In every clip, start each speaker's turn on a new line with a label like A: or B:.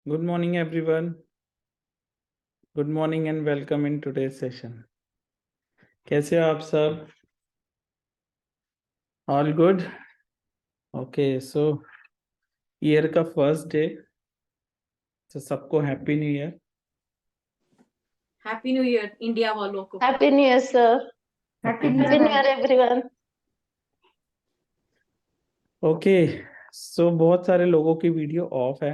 A: Good morning, everyone. Good morning and welcome in today's session. कैसे हो आप सब? All good? Okay, so year का first day. So सबको happy new year.
B: Happy new year India वालों को।
C: Happy New Year, sir.
B: Happy
A: Happy
B: New
C: Happy
B: Year.
C: New Year, everyone.
A: Okay, so बहुत सारे लोगों की वीडियो ऑफ है.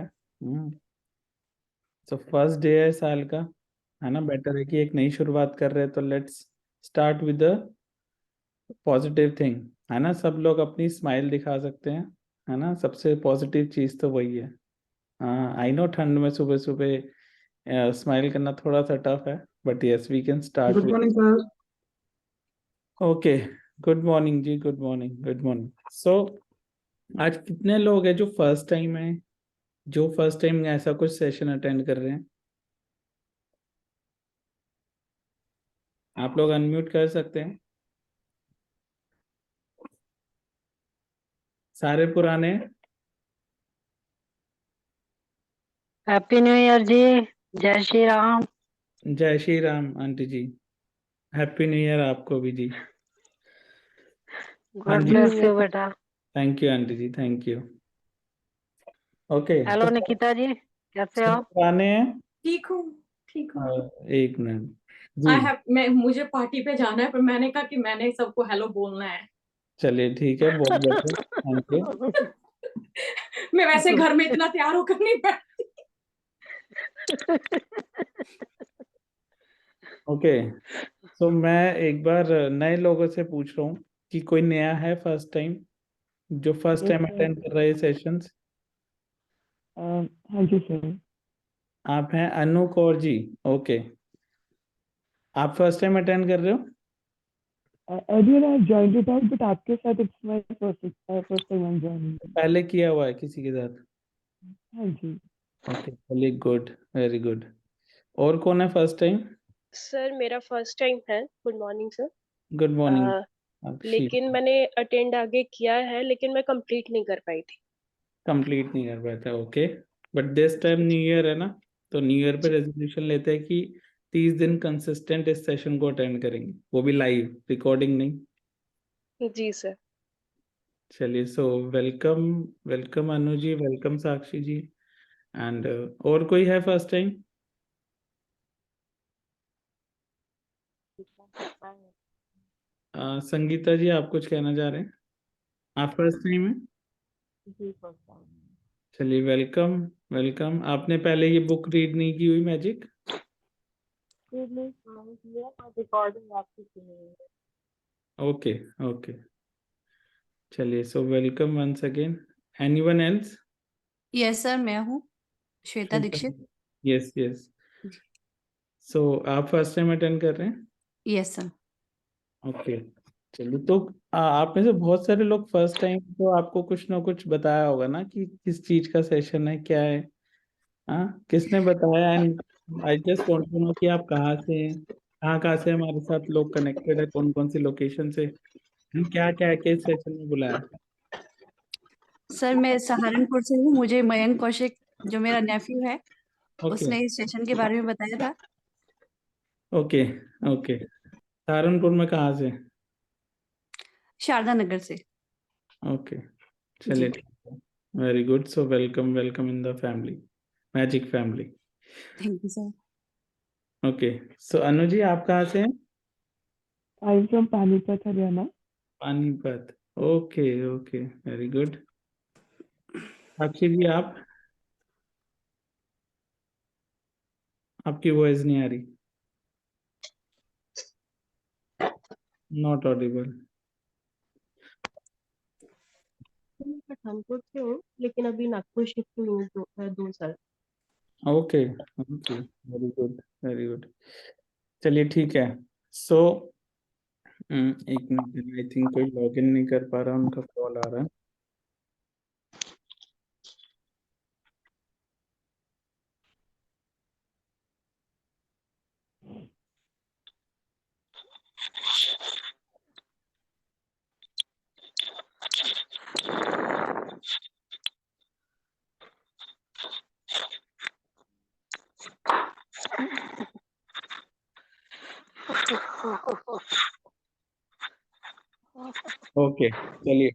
A: So first day है साल का, है ना? बेटर है कि एक नई शुरुआत कर रहे हैं, तो let's start with the positive thing, है ना? सब लोग अपनी स्माइल दिखा सकते हैं, है ना? सबसे पॉजिटिव चीज़ तो वही है. हाँ, आई नो ठंड में सुबह सुबह स्माइल करना थोड़ा सा टफ है, but yes we can start.
B: Good morning sir.
A: Okay, good morning ji, good morning, good morning. So आज कितने लोग हैं जो फर्स्ट टाइम है, जो फर्स्ट टाइम ऐसा कुछ सेशन अटेंड कर रहे हैं? आप लोग अनम्यूट कर सकते हैं. सारे पुराने?
C: Happy new year ji. जय श्री राम।
A: जय Shri Ram aunty ji. Happy new year आपको भी जी. हाँ
C: गॉड
A: जी,
C: ब्लेस यू बेटा।
A: Thank you aunty ji, thank you. Okay,
C: hello Nikita ji, कैसे हो?
A: सब पुराने हैं.
B: ठीक हूँ, ठीक हूँ।
A: एक मिनट जी.
B: मुझे पार्टी पे जाना है, पर मैंने कहा कि मैंने सबको हेलो बोलना है।
A: चलिए ठीक है, बहुत बढ़िया, थैंक यू.
B: मैं वैसे घर में इतना तैयार होकर नहीं बैठती।
A: ओके, तो मैं एक बार नए लोगों से पूछ रहा हूँ कि कोई नया है फर्स्ट टाइम, जो फर्स्ट टाइम अटेंड कर रहे हैं सेशंस?
D: हाँ जी सर।
A: आप हैं अनु कौर जी. ओके, आप फर्स्ट टाइम अटेंड कर रहे हो?
D: Earlier I joined it out, but आपके साथ it's my first time I'm joining.
A: पहले किया हुआ है किसी के साथ?
D: हाँ जी।
A: ओके, चलिए, गुड, वेरी गुड. और कौन है फर्स्ट टाइम?
E: सर मेरा फर्स्ट टाइम है। Good morning sir.
A: Good morning.
E: लेकिन मैंने अटेंड आगे किया है, लेकिन मैं कंप्लीट नहीं कर पाई थी।
A: कंप्लीट नहीं कर पाया था. Okay, but this time new year है ना, तो न्यू ईयर पे रेजोल्यूशन लेते हैं कि 30 दिन कंसिस्टेंट इस सेशन को अटेंड करेंगे, वो भी लाइव, रिकॉर्डिंग नहीं.
E: जी सर।
A: चलिए, so welcome, welcome Anu ji, welcome Sakshi ji. And और कोई है फर्स्ट टाइम? संगीता जी, आप कुछ कहना चाह रहे हैं? आप फर्स्ट टाइम है?
D: जी फर्स्ट टाइम।
A: चलिए, वेलकम, वेलकम. आपने पहले ये बुक रीड नहीं की हुई, मैजिक?
D: रिकॉर्डिंग आपकी सुनी है।
A: Okay, okay. चलिए, so welcome once again. Anyone else?
F: Yes sir, मैं हूँ Shweta Dixit.
A: Yes, yes. So आप फर्स्ट टाइम अटेंड कर रहे हैं?
F: Yes sir.
A: ओके, चलिए. तो आप में से बहुत सारे लोग फर्स्ट टाइम, तो आपको कुछ ना कुछ बताया होगा ना कि किस चीज का सेशन है, क्या है. हाँ, किसने बताया? And I just want to know कि आप कहाँ से हैं, कहाँ कहाँ से हमारे साथ लोग कनेक्टेड है, कौन कौन सी लोकेशन से, क्या क्या है, किस सेशन में बुलाया?
F: सर मैं सहारनपुर से हूँ। मुझे मयंक कौशिक, जो मेरा नेफ्यू है,
A: ओके,
F: उसने इस सेशन के बारे में बताया था।
A: Okay, okay. सहारनपुर में कहाँ से?
F: शारदा नगर से।
A: ओके, चलिए, ठीक है. Very good. So welcome, welcome in the family, magic family.
F: Thank you sir.
A: Okay, so Anu ji, आप कहाँ से हैं?
D: I am from Panipat Haryana.
A: Panipat. Okay, okay, very good. Sakshi ji, आप? आपकी वॉइस नहीं आ रही, नॉट ऑडिबल.
E: मैं पठानकोट से हूँ, लेकिन अभी नागपुर शिफ्ट हुई हूँ 2 साल।
A: Okay, okay, very good, very good. चलिए, ठीक है. सो एक मिनट, आई थिंक कोई लॉगिन नहीं कर पा रहा, उनका कॉल आ रहा है. ओके चलिए।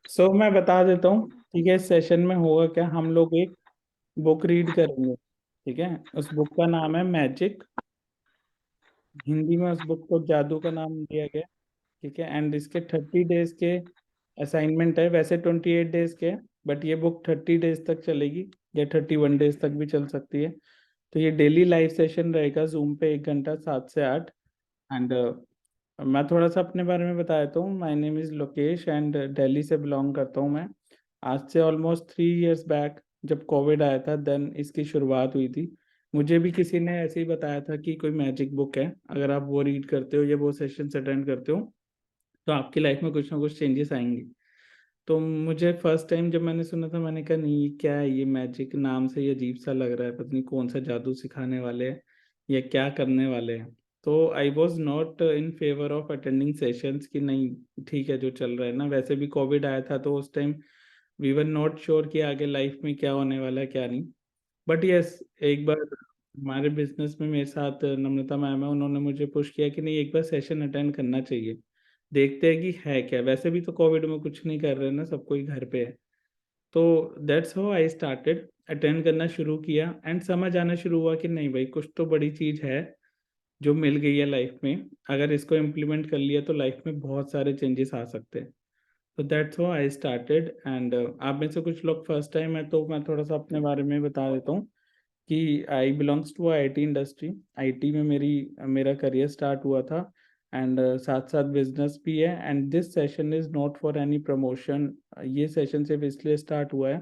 A: सो मैं बता देता हूँ, ठीक है। इस सेशन में होगा क्या, हम लोग एक बुक रीड करेंगे, ठीक है। उस बुक का नाम है मैजिक। हिंदी में उस बुक को जादू का नाम दिया गया, ठीक है। एंड इसके 30 डेज के असाइनमेंट है, वैसे 28 डेज के, बट ये बुक 30 डेज तक चलेगी या 31 डेज तक भी चल सकती है। तो ये डेली लाइव सेशन रहेगा जूम पे, 1 घंटा 7 से 8। एंड मैं थोड़ा सा अपने बारे में बता देता हूँ। My name is Lokesh and Delhi से बिलोंग करता हूँ मैं। आज से ऑलमोस्ट 3 इयर्स बैक जब कोविड आया था, देन इसकी शुरुआत हुई थी। मुझे भी किसी ने ऐसे ही बताया था कि कोई मैजिक बुक है, अगर आप वो रीड करते हो या वो सेशंस अटेंड करते हो तो आपकी लाइफ में कुछ ना कुछ चेंजेस आएंगे। तो मुझे फर्स्ट टाइम जब मैंने सुना था, मैंने कहा नहीं ये क्या है, ये मैजिक नाम से ही अजीब सा लग रहा है, पता नहीं कौन सा जादू सिखाने वाले हैं या क्या करने वाले हैं। तो I was not in favour of attending sessions कि नहीं ठीक है जो चल रहा है ना। वैसे भी कोविड आया था तो उस time we were not sure कि आगे लाइफ में क्या होने वाला है क्या नहीं। बट यस, एक बार हमारे बिजनेस में मेरे साथ नम्रता मैम है, उन्होंने मुझे पुश किया कि नहीं एक बार सेशन अटेंड करना चाहिए, देखते हैं कि है क्या। वैसे भी तो कोविड में कुछ नहीं कर रहे ना, सब कोई घर पे है। तो that's how I started, attend करना शुरू किया एंड समझ आना शुरू हुआ कि नहीं भाई कुछ तो बड़ी चीज़ है जो मिल गई है लाइफ में। अगर इसको इम्प्लीमेंट कर लिया तो लाइफ में बहुत सारे चेंजेस आ सकते हैं। तो that's how I started. And आप में से कुछ लोग फर्स्ट टाइम है तो मैं थोड़ा सा अपने बारे में बता देता हूँ कि I belongs to IT industry. IT में मेरा करियर स्टार्ट हुआ था। एंड साथ साथ बिजनेस भी है। And this session is not for any promotion. ये सेशन सिर्फ इसलिए स्टार्ट हुआ है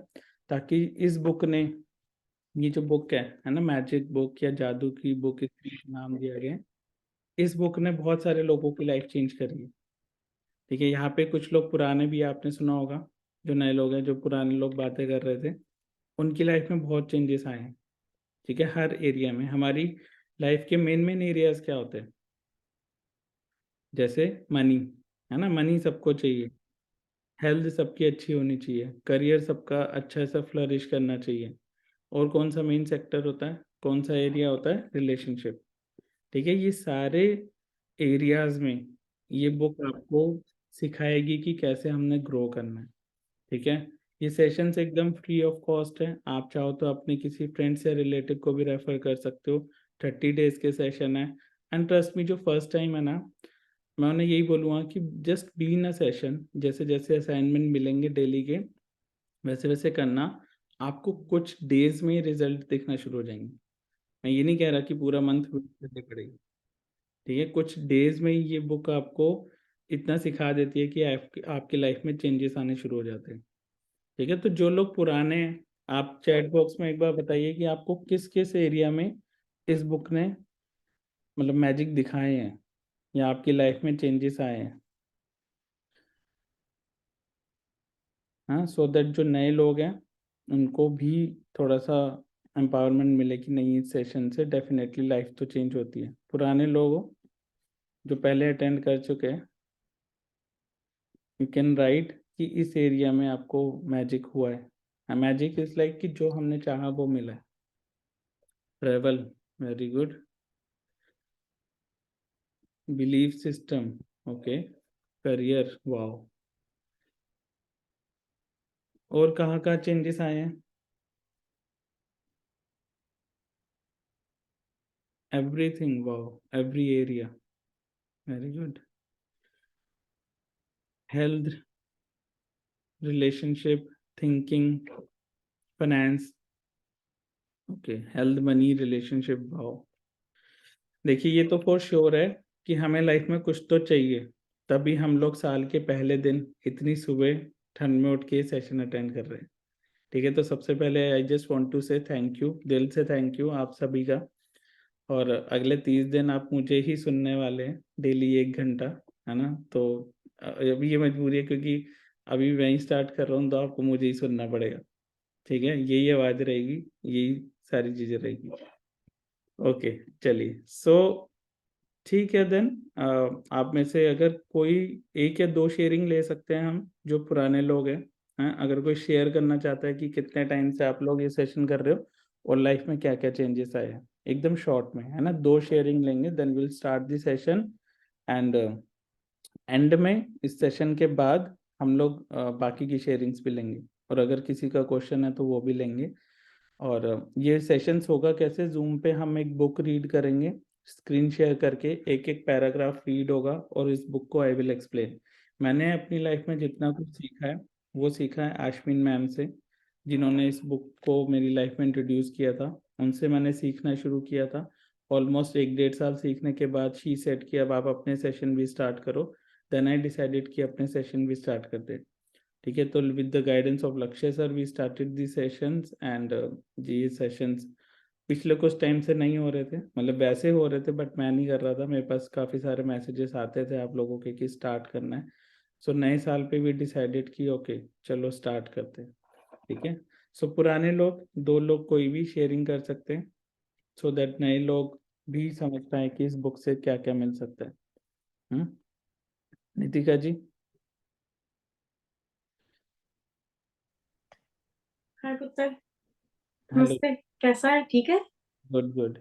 A: ताकि इस बुक ने, ये जो बुक है ना, मैजिक बुक या जादू की बुक इसलिए नाम दिया गया है, इस बुक ने बहुत सारे लोगों की लाइफ चेंज करी है, ठीक है। यहाँ पे कुछ लोग पुराने भी आपने सुना होगा, जो नए लोग हैं, जो पुराने लोग बातें कर रहे थे, उनकी लाइफ में बहुत चेंजेस आए हैं, ठीक है। हर एरिया में हमारी लाइफ के मेन मेन एरियाज क्या होते हैं, जैसे मनी, है ना, मनी सबको चाहिए। हेल्थ सबकी अच्छी होनी चाहिए, करियर सबका अच्छा सा फ्लरिश करना चाहिए। और कौन सा मेन सेक्टर होता है, कौन सा एरिया होता है, रिलेशनशिप, ठीक है। ये सारे एरियाज में ये बुक आपको सिखाएगी कि कैसे हमने ग्रो करना है, ठीक है। ये सेशंस एकदम फ्री ऑफ कॉस्ट है। आप चाहो तो अपने किसी फ्रेंड से रिलेटिव को भी रेफर कर सकते हो। 30 डेज के सेशन है। एंड ट्रस्ट मी, जो फर्स्ट टाइम है ना, मैं उन्हें यही बोलूँगा कि just be in a session. जैसे जैसे असाइनमेंट मिलेंगे डेली के, वैसे वैसे करना। आपको कुछ डेज में रिजल्ट दिखना शुरू हो जाएंगे। मैं ये नहीं कह रहा कि पूरा मंथ वेट करनी पड़ेगी, ठीक है। कुछ डेज में ही ये बुक आपको इतना सिखा देती है कि आपकी लाइफ में चेंजेस आने शुरू हो जाते हैं, ठीक है। तो जो लोग पुराने हैं, आप चैट बॉक्स में एक बार बताइए कि आपको किस किस एरिया में इस बुक ने मतलब मैजिक दिखाए हैं या आपकी लाइफ में चेंजेस आए हैं। हाँ, सो दैट जो नए लोग हैं उनको भी थोड़ा सा एम्पावरमेंट मिले कि नहीं, इस सेशन से डेफिनेटली लाइफ तो चेंज होती है। पुराने लोगों जो पहले अटेंड कर चुके हैं, यू कैन राइट कि इस एरिया में आपको मैजिक हुआ है। मैजिक इज लाइक कि जो हमने चाहा वो मिला है। Travel, very good. Belief system, okay. Career, wow. और कहाँ कहाँ चेंजेस आए हैं, everything, wow, every area, very good. Health, relationship, thinking, finance, okay. Health, money, relationship, wow. देखिए ये तो फॉर श्योर है कि हमें लाइफ में कुछ तो चाहिए, तभी हम लोग साल के पहले दिन इतनी सुबह ठंड में उठ के सेशन अटेंड कर रहे हैं, ठीक है। तो सबसे पहले आई जस्ट वांट टू से थैंक यू, दिल से थैंक यू आप सभी का। और अगले 30 दिन आप मुझे ही सुनने वाले हैं डेली 1 घंटा, है ना। तो अभी ये मजबूरी है क्योंकि अभी मैं ही स्टार्ट कर रहा हूँ तो आपको मुझे ही सुनना पड़ेगा, ठीक है। यही आवाज़ रहेगी, यही सारी चीज़ें रहेगी। ओके चलिए। सो ठीक है देन, आप में से अगर कोई 1 या 2 शेयरिंग ले सकते हैं हम, जो पुराने लोग हैं, अगर कोई शेयर करना चाहता है कि कितने टाइम से आप लोग ये सेशन कर रहे हो और लाइफ में क्या क्या चेंजेस आए हैं, एकदम शॉर्ट में, है ना। 2 शेयरिंग लेंगे, then will start the session. And end में इस सेशन के बाद हम लोग बाकी की शेयरिंग्स भी लेंगे, और अगर किसी का क्वेश्चन है तो वो भी लेंगे। और ये सेशंस होगा कैसे, जूम पे हम एक बुक रीड करेंगे, स्क्रीन शेयर करके एक एक पैराग्राफ रीड होगा, और इस बुक को आई विल एक्सप्लेन। मैंने अपनी लाइफ में जितना कुछ सीखा है वो सीखा है आश्विन मैम से, जिन्होंने इस बुक को मेरी लाइफ में इंट्रोड्यूस किया था। उनसे मैंने सीखना शुरू किया था। ऑलमोस्ट 1-1.5 साल सीखने के बाद शी सेट कि अब आप अपने सेशन भी स्टार्ट करो। देन आई डिसाइडेड कि अपने सेशन भी स्टार्ट कर दे। ठीक है, तो with the guidance of Lakshya sir we started the sessions. And ये सेशंस पिछले कुछ टाइम से नहीं हो रहे थे, मतलब वैसे हो रहे थे बट मैं नहीं कर रहा था। मेरे पास काफ़ी सारे मैसेजेस आते थे आप लोगों के कि स्टार्ट करना है। सो नए साल पे भी डिसाइडेड कि ओके चलो स्टार्ट करते हैं। ठीक है, सो पुराने लोग 2 लोग कोई भी शेयरिंग कर सकते हैं, सो दैट नए लोग भी समझ पाए कि इस बुक से क्या क्या मिल सकता है। नितिका जी।
B: हाय पुत्र,
A: हेलो।
B: नमस्ते। कैसा है? ठीक है?
A: Good good.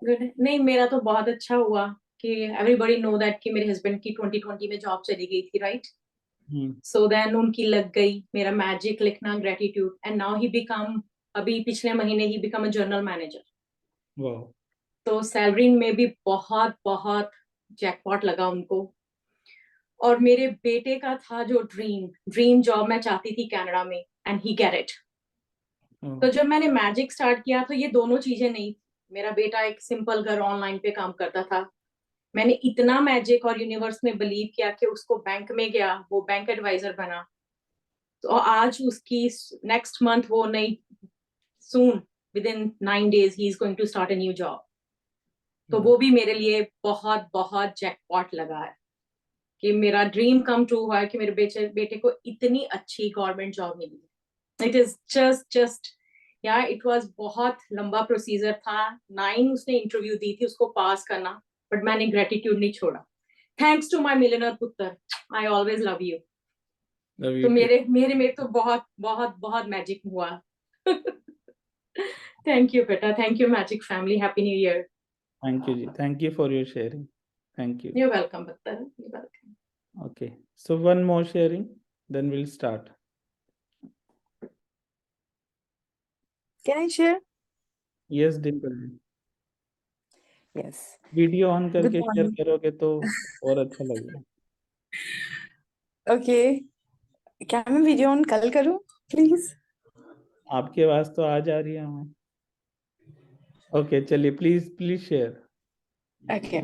B: गुड है। नहीं, मेरा तो बहुत अच्छा हुआ कि एवरीबॉडी नो दैट कि मेरे हस्बैंड की 2020 में जॉब चली गई थी, राइट? सो देन उनकी लग गई। मेरा मैजिक लिखना, gratitude, and now he become, अभी पिछले महीने he become a journal manager.
A: वाह।
B: तो सैलरी में भी बहुत बहुत जैकपॉट लगा उनको। और मेरे बेटे का था जो ड्रीम जॉब मैं चाहती थी कनाडा में, एंड ही गेट इट। तो जब मैंने मैजिक स्टार्ट किया तो ये दोनों चीजें नहीं। मेरा बेटा एक सिंपल घर ऑनलाइन पे काम करता था। मैंने इतना मैजिक और यूनिवर्स में बिलीव किया कि उसको बैंक में गया, वो बैंक एडवाइजर बना। तो आज उसकी नेक्स्ट मंथ वो नई, soon, within 9 days he is going to start a new job. तो वो भी मेरे लिए बहुत बहुत जैकपॉट लगा है कि मेरा ड्रीम कम ट्रू हुआ है कि मेरे बेटे को इतनी अच्छी गवर्नमेंट जॉब मिली। इट इज जस्ट यार, इट वाज बहुत लंबा प्रोसीजर था। 9 उसने इंटरव्यू दी थी उसको पास करना, बट मैंने ग्रेटिट्यूड नहीं छोड़ा। थैंक्स टू माय मिलियनर पुत्र, I always love you.
A: Love you
B: तो
A: टू।
B: मेरे मेरे में तो बहुत बहुत बहुत मैजिक हुआ। थैंक यू बेटा, thank you magic family, happy new year.
A: Thank you ji, thank you for your sharing. Thank you.
B: You welcome पुत्र, you welcome.
A: Okay, so one more sharing, then we'll start.
G: Can I share?
A: Yes, Dimple ji.
G: Yes.
A: Video on
G: Good
A: करके share
G: morning.
A: करोगे तो और अच्छा लगेगा।
G: Okay. क्या मैं video on कल करूं प्लीज?
A: आपकी आवाज तो आ जा रही है हमें। ओके चलिए, please please share.
G: Okay.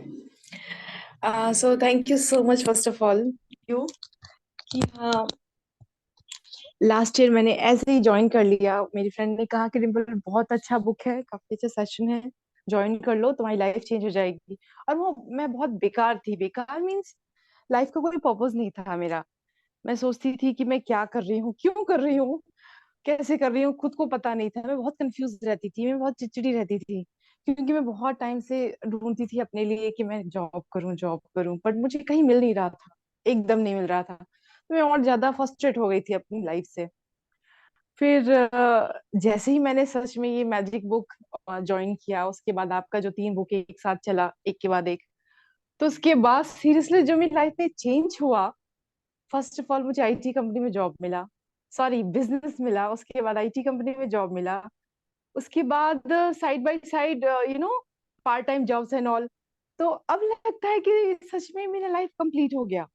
G: So thank you so much first of all you कि हाँ लास्ट ईयर मैंने ऐसे ही ज्वाइन कर लिया। मेरी फ्रेंड ने कहा कि डिम्पल बहुत अच्छा बुक है, काफी अच्छा सेशन है, ज्वाइन कर लो तुम्हारी लाइफ चेंज हो जाएगी। और वो मैं बहुत बेकार थी। बेकार मीन्स लाइफ का कोई पर्पस नहीं था मेरा। मैं सोचती थी कि मैं क्या कर रही हूँ, क्यों कर रही हूँ, कैसे कर रही हूँ, खुद को पता नहीं था। मैं बहुत कंफ्यूज रहती थी, मैं बहुत चिड़चिड़ी रहती थी, क्योंकि मैं बहुत टाइम से ढूंढती थी अपने लिए कि मैं जॉब करूं, बट मुझे कहीं मिल नहीं रहा था, एकदम नहीं मिल रहा था। तो मैं और ज्यादा फ्रस्ट्रेट हो गई थी अपनी लाइफ से। फिर जैसे ही मैंने सच में ये मैजिक बुक ज्वाइन किया, उसके बाद आपका जो 3 बुक एक साथ चला एक के बाद एक, तो उसके बाद सीरियसली जो मेरी लाइफ में चेंज हुआ, फर्स्ट ऑफ ऑल मुझे आईटी कंपनी में जॉब मिला, सॉरी बिजनेस मिला, उसके बाद आईटी कंपनी में जॉब मिला, उसके बाद side by side part time jobs and all. तो अब लगता है कि सच में मेरा लाइफ कंप्लीट हो गया।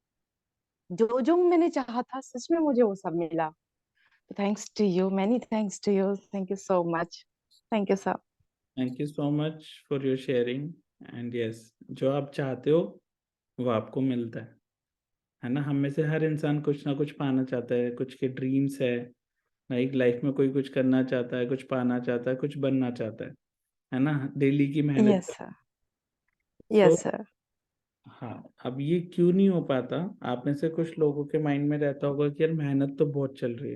G: जो जो मैंने चाहा था सच में मुझे वो सब मिला। तो thanks to you, many thanks to you, thank you so much, thank you sir.
A: Thank you so much for your sharing. And yes, जो आप चाहते हो वो आपको मिलता है ना। हम में से हर इंसान कुछ ना कुछ पाना चाहता है, कुछ के ड्रीम्स है। लाइक लाइफ में कोई कुछ करना चाहता है, कुछ पाना चाहता है, कुछ बनना चाहता है ना, डेली की मेहनत।
G: यस सर,
A: तो
G: यस सर।
A: हाँ, अब ये क्यों नहीं हो पाता, आप में से कुछ लोगों के माइंड में रहता होगा कि यार मेहनत तो बहुत चल रही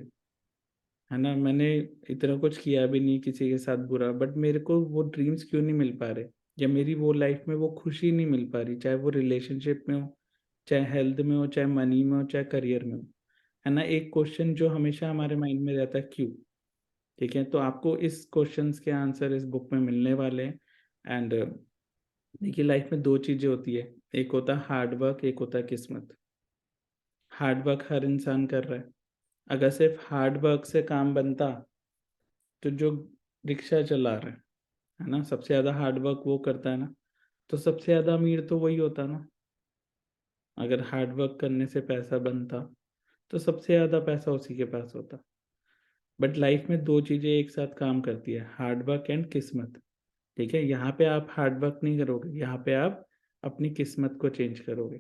A: है ना, मैंने इतना कुछ किया भी नहीं किसी के साथ बुरा, बट मेरे को वो ड्रीम्स क्यों नहीं मिल पा रहे, या मेरी वो लाइफ में वो खुशी नहीं मिल पा रही, चाहे वो रिलेशनशिप में हो, चाहे हेल्थ में हो, चाहे मनी में हो, चाहे करियर में हो, है ना। एक क्वेश्चन जो हमेशा हमारे माइंड में रहता है, क्यों। ठीक है, तो आपको इस क्वेश्चंस के आंसर इस बुक में मिलने वाले हैं। एंड देखिए, लाइफ में 2 चीज़ें होती है, एक होता है हार्ड वर्क, एक होता है किस्मत। हार्ड वर्क हर इंसान कर रहा है। अगर सिर्फ हार्ड वर्क से काम बनता तो जो रिक्शा चला रहा है ना, सबसे ज्यादा हार्ड वर्क वो करता है ना, तो सबसे ज्यादा अमीर तो वही होता ना। अगर हार्ड वर्क करने से पैसा बनता तो सबसे ज्यादा पैसा उसी के पास होता। बट लाइफ में दो चीजें एक साथ काम करती है, हार्ड वर्क एंड किस्मत। ठीक है, यहाँ पे आप हार्ड वर्क नहीं करोगे, यहाँ पे आप अपनी किस्मत को चेंज करोगे।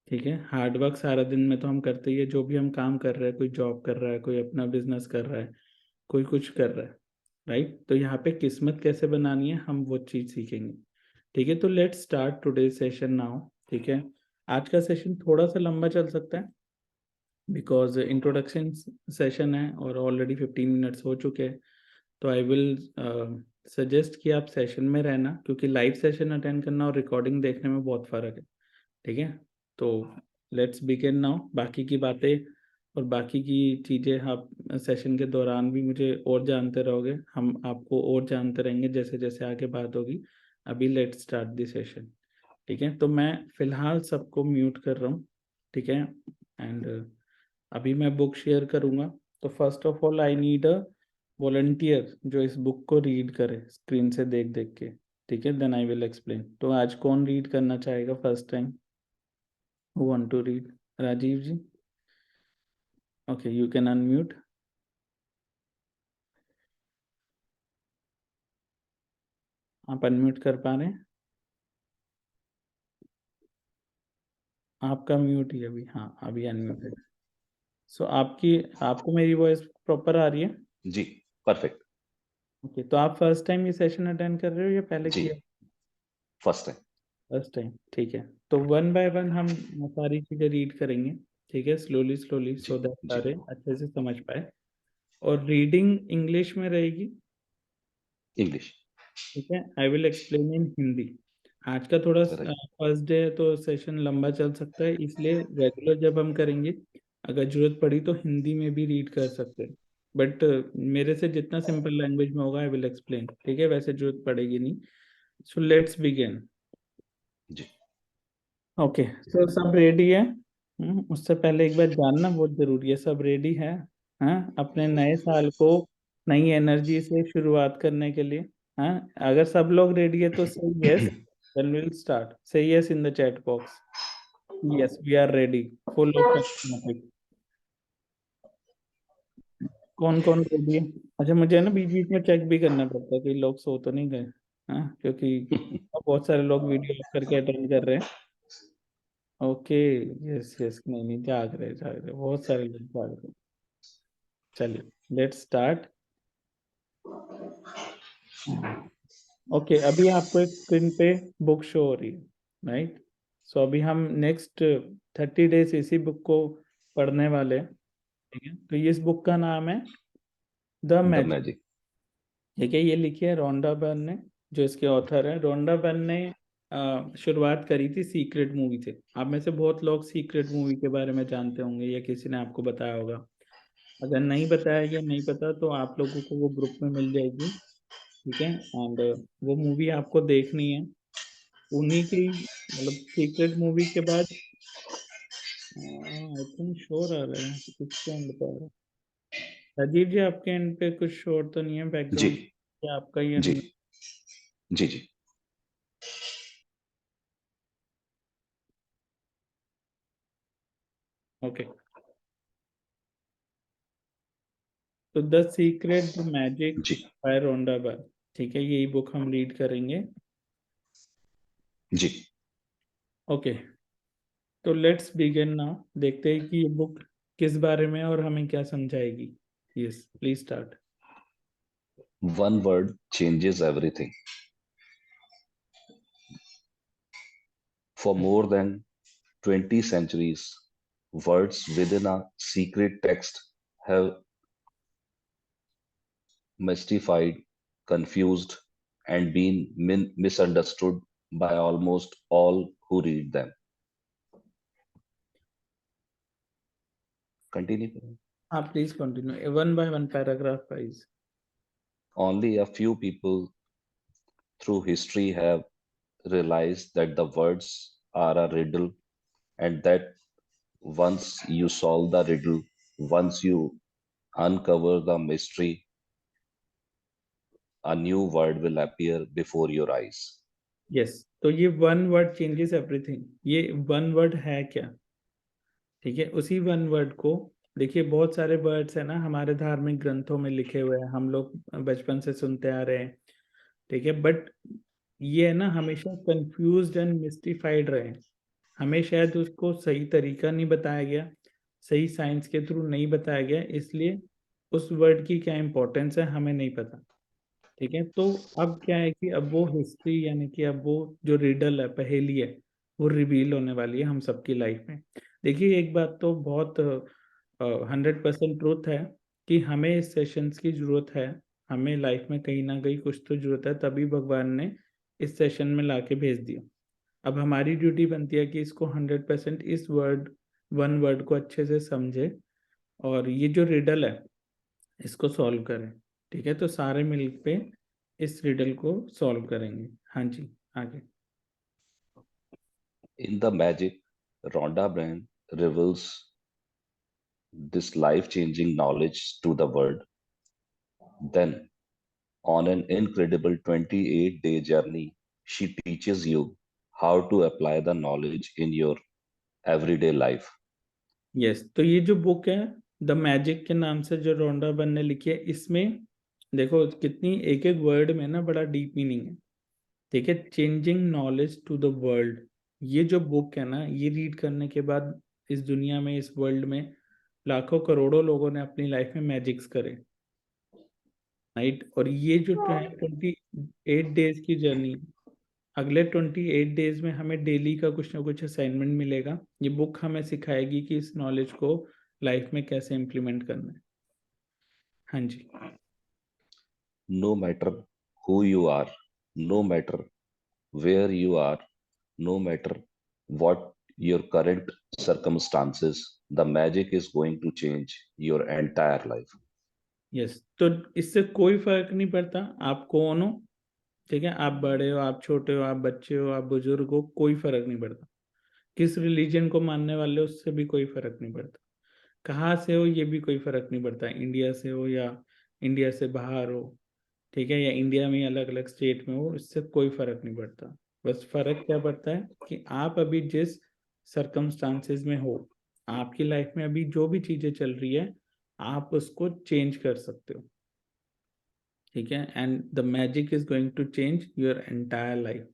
A: ठीक है, हार्ड वर्क सारा दिन में तो हम करते ही है, जो भी हम काम कर रहे हैं, कोई जॉब कर रहा है, कोई अपना बिजनेस कर रहा है, कोई कुछ कर रहा है, राइट। तो यहाँ पे किस्मत कैसे बनानी है हम वो चीज सीखेंगे। ठीक है, तो let's start today session now. ठीक है, आज का सेशन थोड़ा सा लंबा चल सकता है बिकॉज इंट्रोडक्शन सेशन है और ऑलरेडी 15 मिनट्स हो चुके हैं। तो आई विल सजेस्ट कि आप सेशन में रहना, क्योंकि लाइव सेशन अटेंड करना और रिकॉर्डिंग देखने में बहुत फ़र्क है। ठीक है, तो लेट्स बिगिन नाउ। बाकी की बातें और बाकी की चीज़ें आप सेशन के दौरान भी मुझे और जानते रहोगे, हम आपको और जानते रहेंगे जैसे जैसे आगे बात होगी। अभी लेट्स स्टार्ट द सेशन। ठीक है, तो मैं फिलहाल सबको म्यूट कर रहा हूँ। ठीक है, एंड अभी मैं बुक शेयर करूँगा। तो first of all I need a volunteer जो इस बुक को रीड करे स्क्रीन से देख देख के। ठीक है, देन आई विल एक्सप्लेन। तो आज कौन रीड करना चाहेगा first time? Who want to read? Rajiv ji? Okay, you can unmute. आप अनम्यूट कर पा रहे हैं? आपका म्यूट ही अभी, हाँ अभी अनम्यूट है। सो आपको मेरी वॉइस प्रॉपर आ रही है?
H: जी परफेक्ट।
A: ओके, तो आप फर्स्ट टाइम ये सेशन अटेंड कर रहे हो या पहले
H: जी
A: किया?
H: First time.
A: फर्स्ट टाइम, ठीक है। तो वन बाय वन हम सारी चीज़ें रीड करेंगे। ठीक है, स्लोली स्लोली,
H: जी
A: सो दैट
H: जी
A: सारे अच्छे से समझ पाए। और रीडिंग इंग्लिश में रहेगी।
H: इंग्लिश।
A: ठीक है, I will explain in Hindi. आज का थोड़ा
H: राइट।
A: फर्स्ट डे है तो सेशन लंबा चल सकता है, इसलिए रेगुलर जब हम करेंगे अगर जरूरत पड़ी तो हिंदी में भी रीड कर सकते हैं। बट मेरे से जितना सिंपल लैंग्वेज में होगा आई विल एक्सप्लेन। ठीक है, वैसे जरूरत पड़ेगी नहीं। So let's begin.
H: जी
A: ओके, तो सब रेडी है? उससे पहले एक बार जानना बहुत जरूरी है, सब रेडी है? हाँ, अपने नए साल को नई एनर्जी से शुरुआत करने के लिए। हाँ, अगर सब लोग रेडी है तो say yes, then will start. Say yes in the chat box. Yes, we are ready, full of energy. कौन कौन रेडी है? अच्छा, मुझे ना बीच बीच में चेक भी करना पड़ता है कि लोग सो तो नहीं गए। हाँ, क्योंकि बहुत सारे लोग वीडियो ऑफ करके अटेंड कर रहे हैं। ओके, यस यस, नहीं नहीं, जाग रहे जाग रहे, बहुत सारे लोग जाग रहे। चलिए लेट्स स्टार्ट। ओके, अभी आपको एक स्क्रीन पे बुक शो हो रही है, राइट। सो अभी हम नेक्स्ट 30 डेज इसी बुक को पढ़ने वाले हैं। ठीक है, तो इस बुक का नाम है द
H: द
A: मैजिक।
H: मैजिक।
A: ठीक है, ये लिखी है रोंडा बर्न ने, जो इसके ऑथर है। रोंडा बर्न ने शुरुआत करी थी सीक्रेट मूवी से। आप में से बहुत लोग सीक्रेट मूवी के बारे में जानते होंगे या किसी ने आपको बताया होगा। अगर नहीं बताया या नहीं पता तो आप लोगों को वो ग्रुप में मिल जाएगी। ठीक है, एंड वो मूवी आपको देखनी है। उन्हीं की मतलब सीक्रेट मूवी के बाद आई थिंक शोर आ रहा है, किसके एंड पे आ रहा है? राजीव जी, आपके एंड पे कुछ शोर तो नहीं है
H: जी
A: बैकग्राउंड? या आपका ही
H: जी
A: है?
H: जी जी।
A: ओके, तो द सीक्रेट द मैजिक
H: जी
A: बाय रोंडा बर्न। ठीक है, यही बुक हम रीड करेंगे।
H: जी।
A: ओके, तो लेट्स बिगिन नाउ। देखते हैं कि ये बुक किस बारे में है और हमें क्या समझाएगी। Yes, please start.
H: One word changes everything. For more than 20 centuries, words within a secret text have mystified, confused, and been misunderstood by almost all who read them. Continue.
A: हाँ, please continue, one by one, paragraph wise.
H: Only a few people through history have realize that the words are a riddle, and that once you solve the riddle, once you uncover the mystery, a new word will appear before your eyes.
A: Yes, तो ये one word changes everything. ये one word है क्या? ठीक है, उसी one word को देखिए, बहुत सारे वर्ड्स है ना हमारे धार्मिक ग्रंथों में लिखे हुए हैं, हम लोग बचपन से सुनते आ रहे हैं, ठीक है, बट ये है ना हमेशा कंफ्यूज्ड एंड मिस्टिफाइड रहे। हमें शायद उसको सही तरीका नहीं बताया गया, सही साइंस के थ्रू नहीं बताया गया, इसलिए उस वर्ड की क्या इम्पोर्टेंस है हमें नहीं पता। ठीक है, तो अब क्या है कि अब वो हिस्ट्री यानी कि अब वो जो रिडल है, पहेली है, वो रिवील होने वाली है हम सबकी लाइफ में। देखिए, एक बात तो बहुत 100% ट्रूथ है कि हमें इस सेशंस की जरूरत है। हमें लाइफ में कहीं ना कहीं कुछ तो जरूरत है, तभी भगवान ने इस सेशन में लाके भेज दिया। अब हमारी ड्यूटी बनती है कि इसको 100% इस वन वर्ड को अच्छे से समझे और ये जो रिडल है इसको सॉल्व करें। ठीक है, तो सारे मिल पे इस रिडल को सॉल्व करेंगे। हाँ जी, आगे।
H: In the magic, Rhonda Byrne reveals this life-changing knowledge to the world. Then, on an incredible 28-day journey, she teaches you how to apply the knowledge in your everyday life.
A: Yes, तो ये जो book है the magic के नाम से जो Rhonda Byrne ने लिखी है, इसमें देखो कितनी एक एक वर्ड में ना बड़ा डीप मीनिंग है। ठीक है, changing knowledge to the world, ये जो बुक है ना, ये रीड करने के बाद इस दुनिया में, इस वर्ल्ड में लाखों करोड़ों लोगों ने अपनी लाइफ में मैजिक्स करे, राइट। और ये जो 28 डेज की जर्नी, अगले 28 डेज में हमें डेली का कुछ ना कुछ असाइनमेंट मिलेगा। ये बुक हमें सिखाएगी कि इस नॉलेज को लाइफ में कैसे इम्प्लीमेंट करना है। हाँ जी।
H: No matter who you are, no matter where you are, no matter what your current circumstances, the magic is going to change your entire life.
A: Yes, तो इससे कोई फर्क नहीं पड़ता आप कौन हो। ठीक है, आप बड़े हो, आप छोटे हो, आप बच्चे हो, आप बुजुर्ग हो, कोई फर्क नहीं पड़ता। किस रिलीजन को मानने वाले हो उससे भी कोई फर्क नहीं पड़ता। कहाँ से हो ये भी कोई फर्क नहीं पड़ता, इंडिया से हो या इंडिया से बाहर हो, ठीक है, या इंडिया में अलग अलग स्टेट में हो, इससे कोई फर्क नहीं पड़ता। बस फर्क क्या पड़ता है कि आप अभी जिस सर्कमस्टांसेस में हो, आपकी लाइफ में अभी जो भी चीजें चल रही है, आप उसको चेंज कर सकते हो। ठीक है, and the magic is going to change your entire life.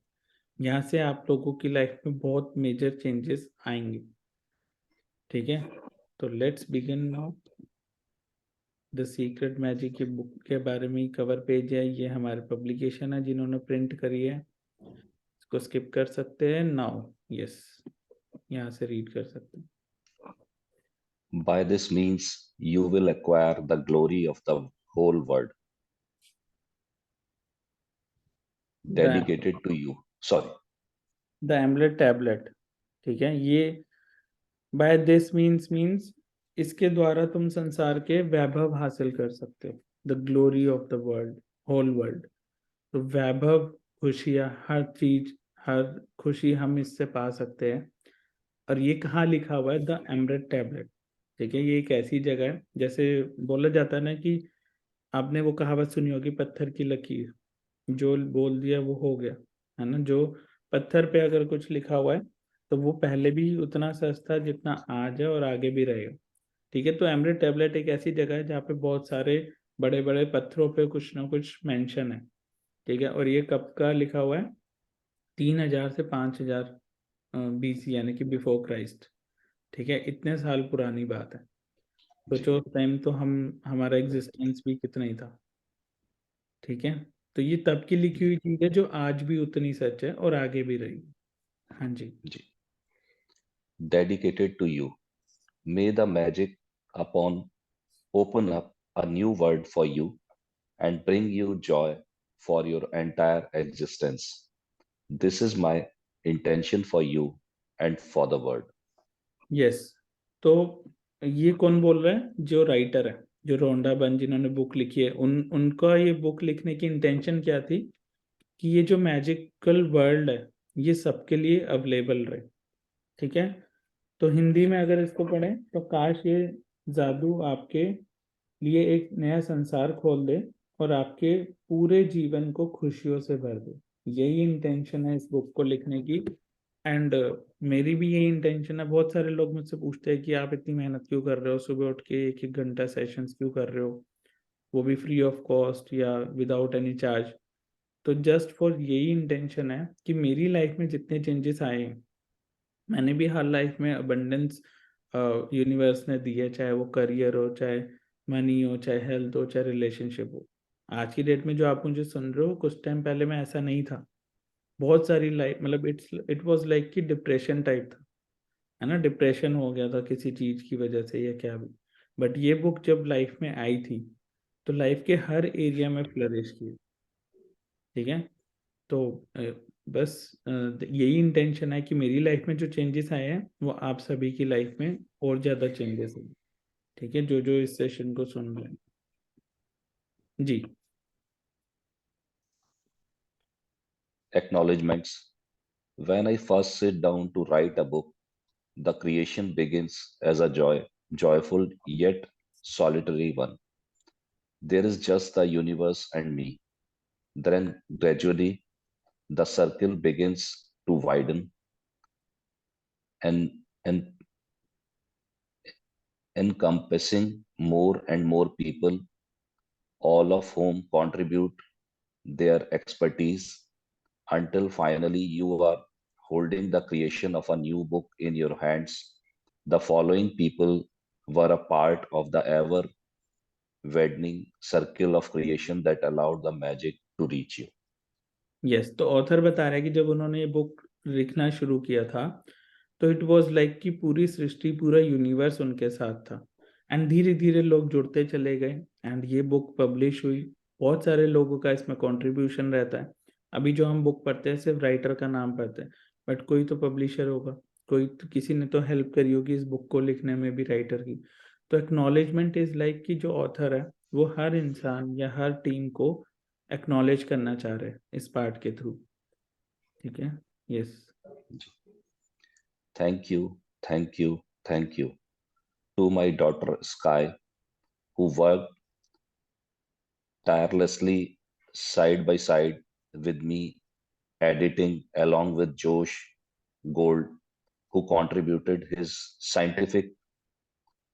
A: यहाँ से आप लोगों की लाइफ में बहुत मेजर चेंजेस आएंगे। ठीक है, तो let's begin now. The secret magic की बुक के बारे में कवर पेज है, ये हमारे पब्लिकेशन है जिन्होंने प्रिंट करी है। इसको स्किप कर सकते हैं नाउ। यस, यहाँ से रीड कर सकते हैं।
H: By this means, you will acquire the glory of the whole world. Dedicated to you. Sorry.
A: The AMOLED tablet. ठीक है, ये बाय दिस मीन्स इसके द्वारा तुम संसार के वैभव हासिल कर सकते हो। The glory of the world, whole world. तो वैभव, खुशियाँ, हर चीज, हर खुशी हम इससे पा सकते हैं। और ये कहाँ लिखा हुआ है? The AMOLED tablet. ठीक है, ये एक ऐसी जगह है, जैसे बोला जाता है ना कि आपने वो कहावत सुनी होगी, पत्थर की लकीर, जो बोल दिया वो हो गया, है ना। जो पत्थर पे अगर कुछ लिखा हुआ है तो वो पहले भी उतना सस्ता जितना आज है और आगे भी रहेगा। ठीक है, तो एमलेट टैबलेट एक ऐसी जगह है जहाँ पे बहुत सारे बड़े बड़े पत्थरों पे कुछ ना कुछ मेंशन है। ठीक है, और ये कब का लिखा हुआ है? 3000 से 5000 BC, यानी कि बिफोर क्राइस्ट। ठीक है, इतने साल पुरानी बात है। सोचो उस टाइम तो हमारा एग्जिस्टेंस भी कितना ही था। ठीक है, तो ये तब की लिखी हुई चीज है जो आज भी उतनी सच है और आगे भी रहेगी। हाँ जी।
H: Dedicated to you. May the magic open up a new world for you and bring you joy for your entire existence. This is my intention for you and for the world.
A: Yes, तो ये कौन बोल रहा है? जो writer है, जो रोंडा Byrne जिन्होंने बुक लिखी है, उनका ये बुक लिखने की इंटेंशन क्या थी कि ये जो मैजिकल वर्ल्ड है, ये सबके लिए अवेलेबल रहे। ठीक है, तो हिंदी में अगर इसको पढ़ें तो काश ये जादू आपके लिए एक नया संसार खोल दे और आपके पूरे जीवन को खुशियों से भर दे। यही इंटेंशन है इस बुक को लिखने की। एंड मेरी भी यही इंटेंशन है। बहुत सारे लोग मुझसे पूछते हैं कि आप इतनी मेहनत क्यों कर रहे हो, सुबह उठ के एक एक घंटा सेशंस क्यों कर रहे हो, वो भी फ्री ऑफ कॉस्ट या विदाउट एनी चार्ज। तो जस्ट फॉर यही इंटेंशन है कि मेरी लाइफ में जितने चेंजेस आए हैं, मैंने भी हर लाइफ में अबंडेंस यूनिवर्स ने दी है, चाहे वो करियर हो, चाहे मनी हो, चाहे हेल्थ हो, चाहे रिलेशनशिप हो। आज की डेट में जो आप मुझे सुन रहे हो, कुछ टाइम पहले में ऐसा नहीं था। बहुत सारी लाइफ मतलब इट वाज लाइक कि डिप्रेशन टाइप था, है ना, डिप्रेशन हो गया था किसी चीज की वजह से या क्या भी। बट ये बुक जब लाइफ में आई थी तो लाइफ के हर एरिया में फ्लरिश की। ठीक है, तो बस यही इंटेंशन है कि मेरी लाइफ में जो चेंजेस आए हैं वो आप सभी की लाइफ में और ज्यादा चेंजेस हैं। ठीक है, जो जो इस सेशन को सुन रहे हैं जी।
H: Acknowledgements. When I first sit down to write a book, the creation begins as a joyful yet solitary one. There is just the universe and me. Then gradually the circle begins to widen and, and encompassing more and more people, all of whom contribute their expertise until finally you are holding the creation of a new book in your hands. The following people were a part of the ever widening circle of creation that allowed the magic to reach you.
A: Yes, तो author बता रहा है कि जब उन्होंने ये book लिखना शुरू किया था तो इट वाज लाइक कि पूरी सृष्टि, पूरा यूनिवर्स उनके साथ था। एंड धीरे धीरे लोग जुड़ते चले गए एंड ये बुक पब्लिश हुई। बहुत सारे लोगों का इसमें कंट्रीब्यूशन रहता है। अभी जो हम बुक पढ़ते हैं सिर्फ राइटर का नाम पढ़ते हैं, बट कोई तो पब्लिशर होगा, कोई तो किसी ने तो हेल्प करी होगी इस बुक को लिखने में भी, राइटर की। तो एक्नॉलेजमेंट इज लाइक कि जो ऑथर है वो हर इंसान या हर टीम को एक्नॉलेज करना चाह रहे हैं इस पार्ट के थ्रू। ठीक है, yes.
H: Thank you, thank you, thank you to my daughter Sky, who worked tirelessly side by side with me, editing along with Josh Gold, who contributed his scientific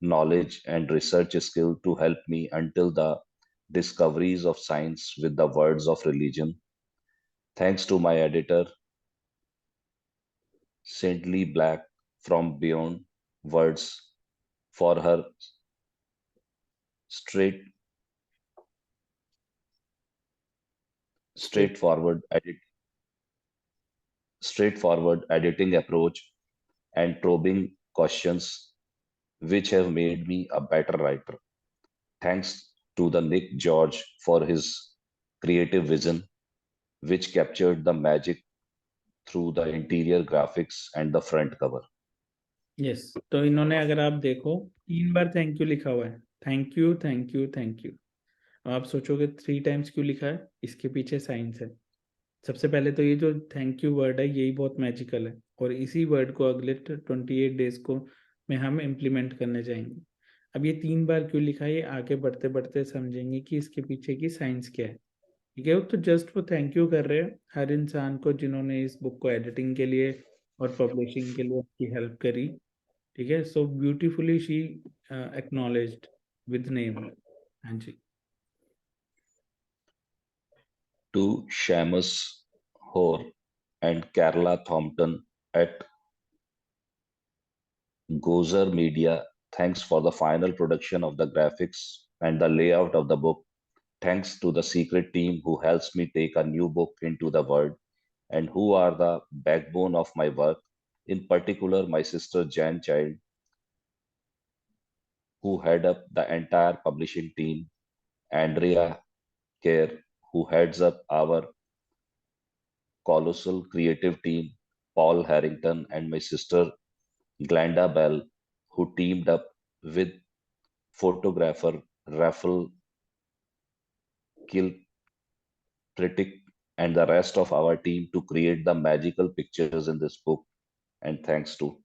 H: knowledge and research skill to help me until the discoveries of science with the words of religion. Thanks to my editor, Saintly Black from Beyond Words, for her straight, straightforward edit, straightforward editing approach and probing questions, which have made me a better writer. Thanks to the Nick George for his creative vision, which captured the magic through the interior graphics and the front cover.
A: Yes, तो इन्होंने अगर आप देखो 3 बार thank you लिखा हुआ है। Thank you, thank you, thank you. आप सोचोगे 3 टाइम्स क्यों लिखा है, इसके पीछे साइंस है। सबसे पहले तो ये जो थैंक यू वर्ड है यही बहुत मैजिकल है, और इसी वर्ड को अगले 28 डेज को में हम इम्प्लीमेंट करने जाएंगे। अब ये 3 बार क्यों लिखा है, ये आगे बढ़ते बढ़ते समझेंगे कि इसके पीछे की साइंस क्या है। ठीक है, तो जस्ट वो थैंक यू कर रहे हैं हर इंसान को जिन्होंने इस बुक को एडिटिंग के लिए और पब्लिशिंग के लिए आपकी हेल्प करी। ठीक है, सो beautifully she acknowledged with name. हाँ जी।
H: To Seamus Hoare and Carla Thompson at Gozer Media, thanks for the final production of the graphics and the layout of the book. Thanks to the secret team who helps me take a new book into the world and who are the backbone of my work. In particular, my sister Jan Child, who head up the entire publishing team, Andrea Kerr, who heads up our colossal creative team, Paul Harrington, and my sister Glenda Bell, who teamed up with photographer Raphael Kilpatrick and the rest of our team to create the magical pictures in this book. And thanks to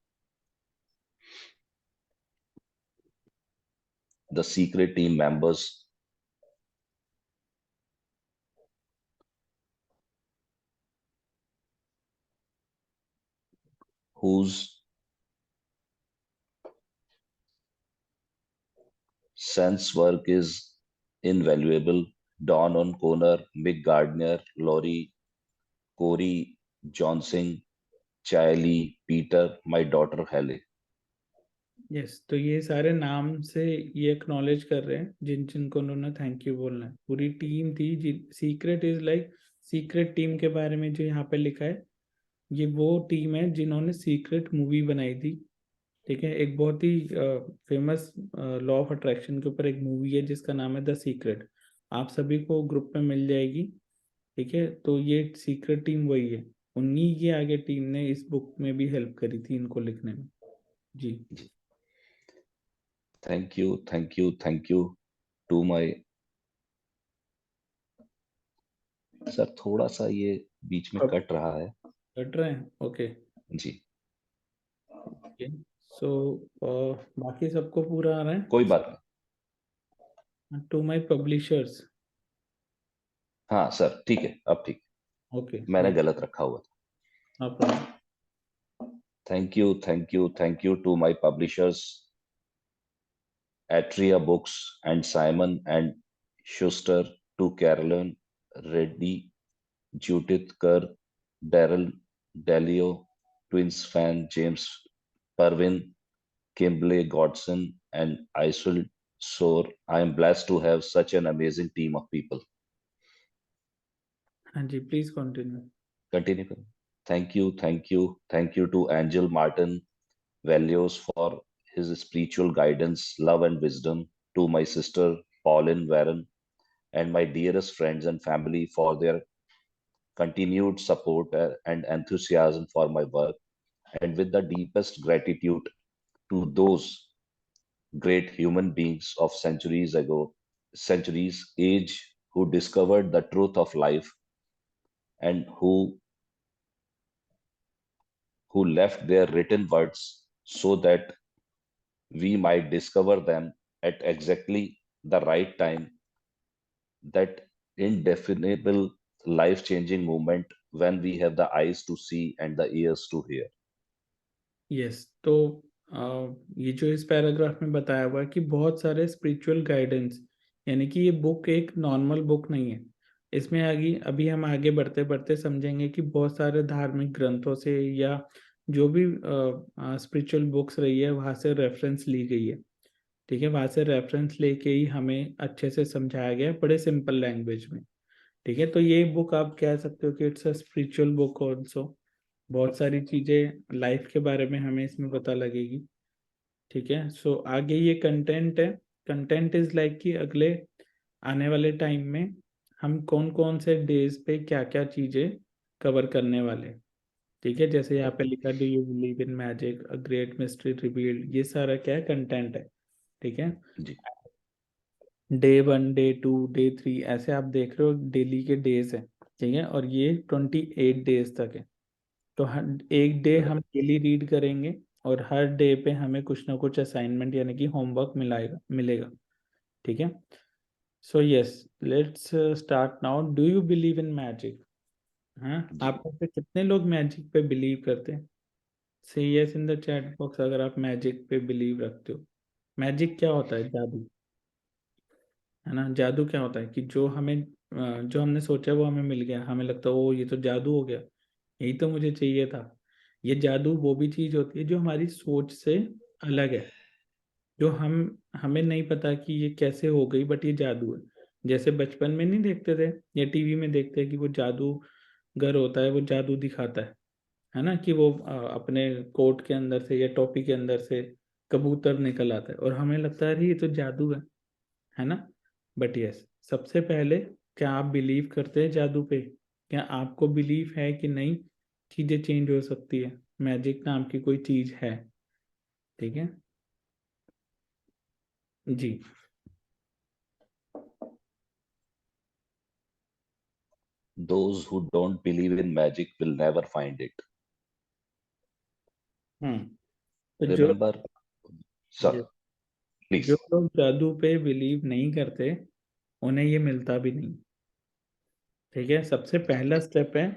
H: the secret team members whose sense work is invaluable. Don O'Connor, Mick Gardner, Laurie, Corey Johnson, Charlie, Peter, my daughter Halle.
A: Yes, तो ये सारे नाम से ये acknowledge कर रहे हैं जिन जिनको उन्होंने थैंक यू बोलना है। पूरी टीम थी जी। Secret is like secret team के बारे में जो यहाँ पे लिखा है, ये वो टीम है जिन्होंने सीक्रेट मूवी बनाई थी। ठीक है, एक बहुत ही फेमस लॉ ऑफ अट्रैक्शन के ऊपर एक मूवी है जिसका नाम है द सीक्रेट। आप सभी को ग्रुप में मिल जाएगी। ठीक है, तो ये सीक्रेट टीम वही है। उन्हीं के आगे टीम ने इस बुक में भी हेल्प करी थी इनको लिखने में। जी
H: thank you, thank you, thank you to my sir. थोड़ा सा ये बीच में कट रहा है।
A: कट रहे हैं, ओके
H: जी,
A: सो बाकी सबको पूरा आ रहा है।
H: कोई बात नहीं।
A: टू माय पब्लिशर्स,
H: हाँ सर, ठीक है, अब ठीक।
A: ओके,
H: मैंने गलत रखा हुआ था।
A: No problem.
H: Thank you, thank you, thank you to my publishers Atria Books and Simon and Schuster, to Carolyn Reddy, Judith Kerr, Daryl Delio, Twins fan James Pervin, Kimberly Godson, and Isul Soar. I am blessed to have such an amazing team of people.
A: हाँ जी, please continue.
H: Continue. Thank you, thank you, thank you to Angel Martin Valios for his spiritual guidance, love, and wisdom. To my sister Pauline Warren and my dearest friends and family for their continued support and enthusiasm for my work. And with the deepest gratitude to those great human beings of centuries age, who discovered the truth of life and who left their written words so that we might discover them at exactly the right time, that indefinable life changing moment when we have the eyes to see and the ears to hear.
A: Yes, तो ये जो इस paragraph में बताया हुआ है कि बहुत सारे स्पिरिचुअल गाइडेंस, यानी कि ये बुक एक नॉर्मल बुक नहीं है। इसमें आगे अभी हम आगे बढ़ते बढ़ते समझेंगे कि बहुत सारे धार्मिक ग्रंथों से या जो भी स्पिरिचुअल बुक्स रही है वहाँ से रेफरेंस ली गई है। ठीक है, वहाँ से रेफरेंस लेके ही हमें अच्छे से समझाया गया है बड़े सिंपल लैंग्वेज में। ठीक है, तो ये बुक आप कह सकते हो कि it's a spiritual book also. बहुत सारी चीजें लाइफ के बारे में हमें इसमें पता लगेगी। ठीक है, सो आगे ये कंटेंट है। कंटेंट इज लाइक कि अगले आने वाले टाइम में हम कौन कौन से डेज पे क्या क्या चीजें कवर करने वाले। ठीक है, जैसे यहाँ पे लिखा do you believe in magic, a great mystery revealed, ये सारा क्या है, कंटेंट है। ठीक है,
H: जी,
A: डे 1, डे 2, डे 3 ऐसे आप देख रहे हो डेली के डेज है। ठीक है, और ये 28 डेज तक है। तो हर एक डे हम डेली रीड करेंगे और हर डे पे हमें कुछ ना कुछ असाइनमेंट यानी कि होमवर्क मिलेगा। ठीक है, so yes, let's start now. Do you believe in magic? हाँ,
H: जी।
A: आप में से कितने लोग मैजिक पे बिलीव करते हैं? से yes in the chat box अगर आप मैजिक पे बिलीव रखते हो। मैजिक क्या होता है? जादू, है ना। जादू क्या होता है कि जो हमने सोचा वो हमें मिल गया, हमें लगता है ओ ये तो जादू हो गया, यही तो मुझे चाहिए था। ये जादू वो भी चीज होती है जो हमारी सोच से अलग है, जो हमें नहीं पता कि ये कैसे हो गई, बट ये जादू है। जैसे बचपन में नहीं देखते थे या टीवी में देखते हैं कि वो जादूगर होता है, वो जादू दिखाता है ना, कि वो अपने कोट के अंदर से या टोपी के अंदर से कबूतर निकल आता है और हमें लगता है अरे ये तो जादू है ना। बट यस, सबसे पहले क्या आप बिलीव करते हैं जादू पे? क्या आपको बिलीव है कि नहीं चीजें चेंज हो सकती है, मैजिक नाम की कोई चीज है? ठीक है जी,
H: those who don't believe in magic will never find it.
A: तो
H: Remember, sir,
A: जो
H: please.
A: लोग जादू पे बिलीव नहीं करते उन्हें ये मिलता भी नहीं। ठीक है, सबसे पहला स्टेप है